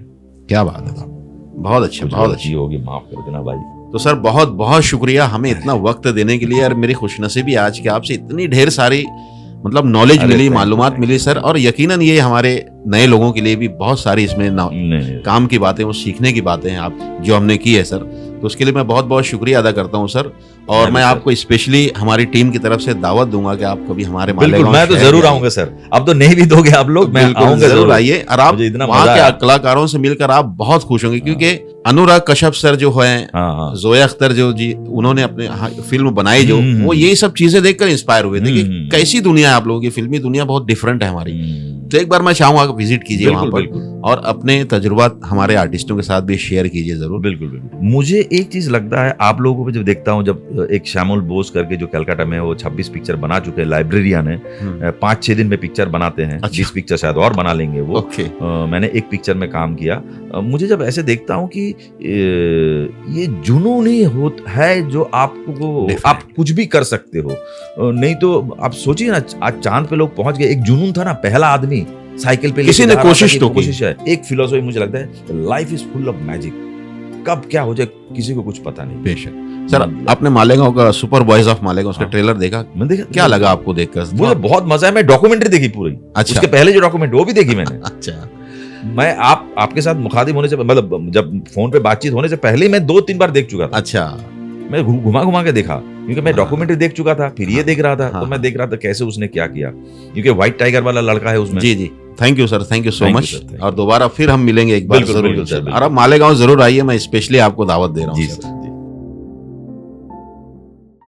क्या बात है साहब, बहुत अच्छे, बहुत अच्छी। होगी, माफ कर देना भाई। तो सर बहुत बहुत शुक्रिया हमें इतना वक्त देने के लिए, और मेरी खुशनसीबी आज कि आपसे इतनी ढेर सारी मतलब नॉलेज अरे मिली, thank you, मालूमात thank you। मिली सर। और यकीनन ये हमारे नए लोगों के लिए भी बहुत सारी इसमें नहीं, काम की बातें, वो सीखने की बातें हैं आप जो हमने की है सर। तो उसके लिए मैं बहुत बहुत शुक्रिया अदा करता हूँ सर। और मैं आपको स्पेशली हमारी टीम की तरफ से दावत दूंगा कि आप कभी हमारे बिल्कुल, मालेगांव मैं तो शहर जरूर में आऊंगा सर। अब तो नहीं भी दोगे आप लोग, मैं बिल्कुल, आऊंगा जरूर आइए। और आप मुझे इतना वहाँ मजा के आया। कलाकारों से मिलकर आप बहुत खुश होंगे, क्योंकि अनुराग कश्यप सर जो है, हाँ हाँ। जोया अख्तर जो जी, उन्होंने अपने फिल्म बनाई जो, हम्म। वो यही सब चीजें देखकर इंस्पायर हुए थे कि हम्म। कैसी दुनिया है आप लोगों की, फिल्मी दुनिया बहुत डिफरेंट है हमारी। तो एक बार मैं चाहूंगा कि विजिट कीजिए वहां बिल्कुल, पर, बिल्कुल। और अपने तजुर्बात हमारे आर्टिस्टों के साथ भी शेयर कीजिए जरूर। बिल्कुल बिल्कुल। मुझे एक चीज लगता है, आप लोगों को जब देखता हूँ, जब एक श्यामल बोस करके जो कलकत्ता में वो 26 पिक्चर बना चुके हैं, लाइब्रेरियन है, 5-6 दिन में पिक्चर बनाते हैं। अच्छा। 20 पिक्चर शायद और बना लेंगे वो। ओके। मैंने एक पिक्चर में काम किया। मुझे जब ऐसे देखता हूँ कि ये जुनून ही है जो आपको, आप कुछ भी कर सकते हो। नहीं तो आप सोचिए ना, आज चांद पे लोग पहुंच गए, एक जुनून था ना, पहला आदमी साइकिल पे किसी ने कोशिश तो की। कोशिश है। एक फिलोसफी मुझे लगता है, life is full of magic. कब क्या हो जाए किसी को कुछ पता नहीं। बेशक सर। आपने मालेगांव का सुपर बॉयज ऑफ मालेगांव उसका हाँ। ट्रेलर देखा? मैं देखा, क्या लगा आपको देखकर? मुझे बहुत मजा है। मैं डॉक्यूमेंट्री देखी पूरी। अच्छा। उसके पहले जो डॉक्यूमेंट्री वो भी देखी मैंने। अच्छा। मैं आपके साथ मुखातिब होने से, मतलब जब फोन पे बातचीत होने से पहले ही मैं 2-3 बार देख चुका था। अच्छा। मैं घुमा घुमा के देखा, क्योंकि मैं हाँ। डॉक्यूमेंट्री देख चुका था, फिर ये हाँ। देख रहा था। हाँ। तो मैं देख रहा था कैसे उसने क्या किया, क्योंकि व्हाइट टाइगर वाला लड़का है उसमें। जी जी, thank you sir, thank you so Thank you, much. sir, thank you। और दोबारा फिर हम मिलेंगे एक बार बिल्कुल, जरूर बिल्कुल, sir, इंशाल्लाह। बिल्कुल। और अब मालेगांव जरूर आइए, मैं स्पेशली आपको दावत दे रहा हूँ जी सर। सर।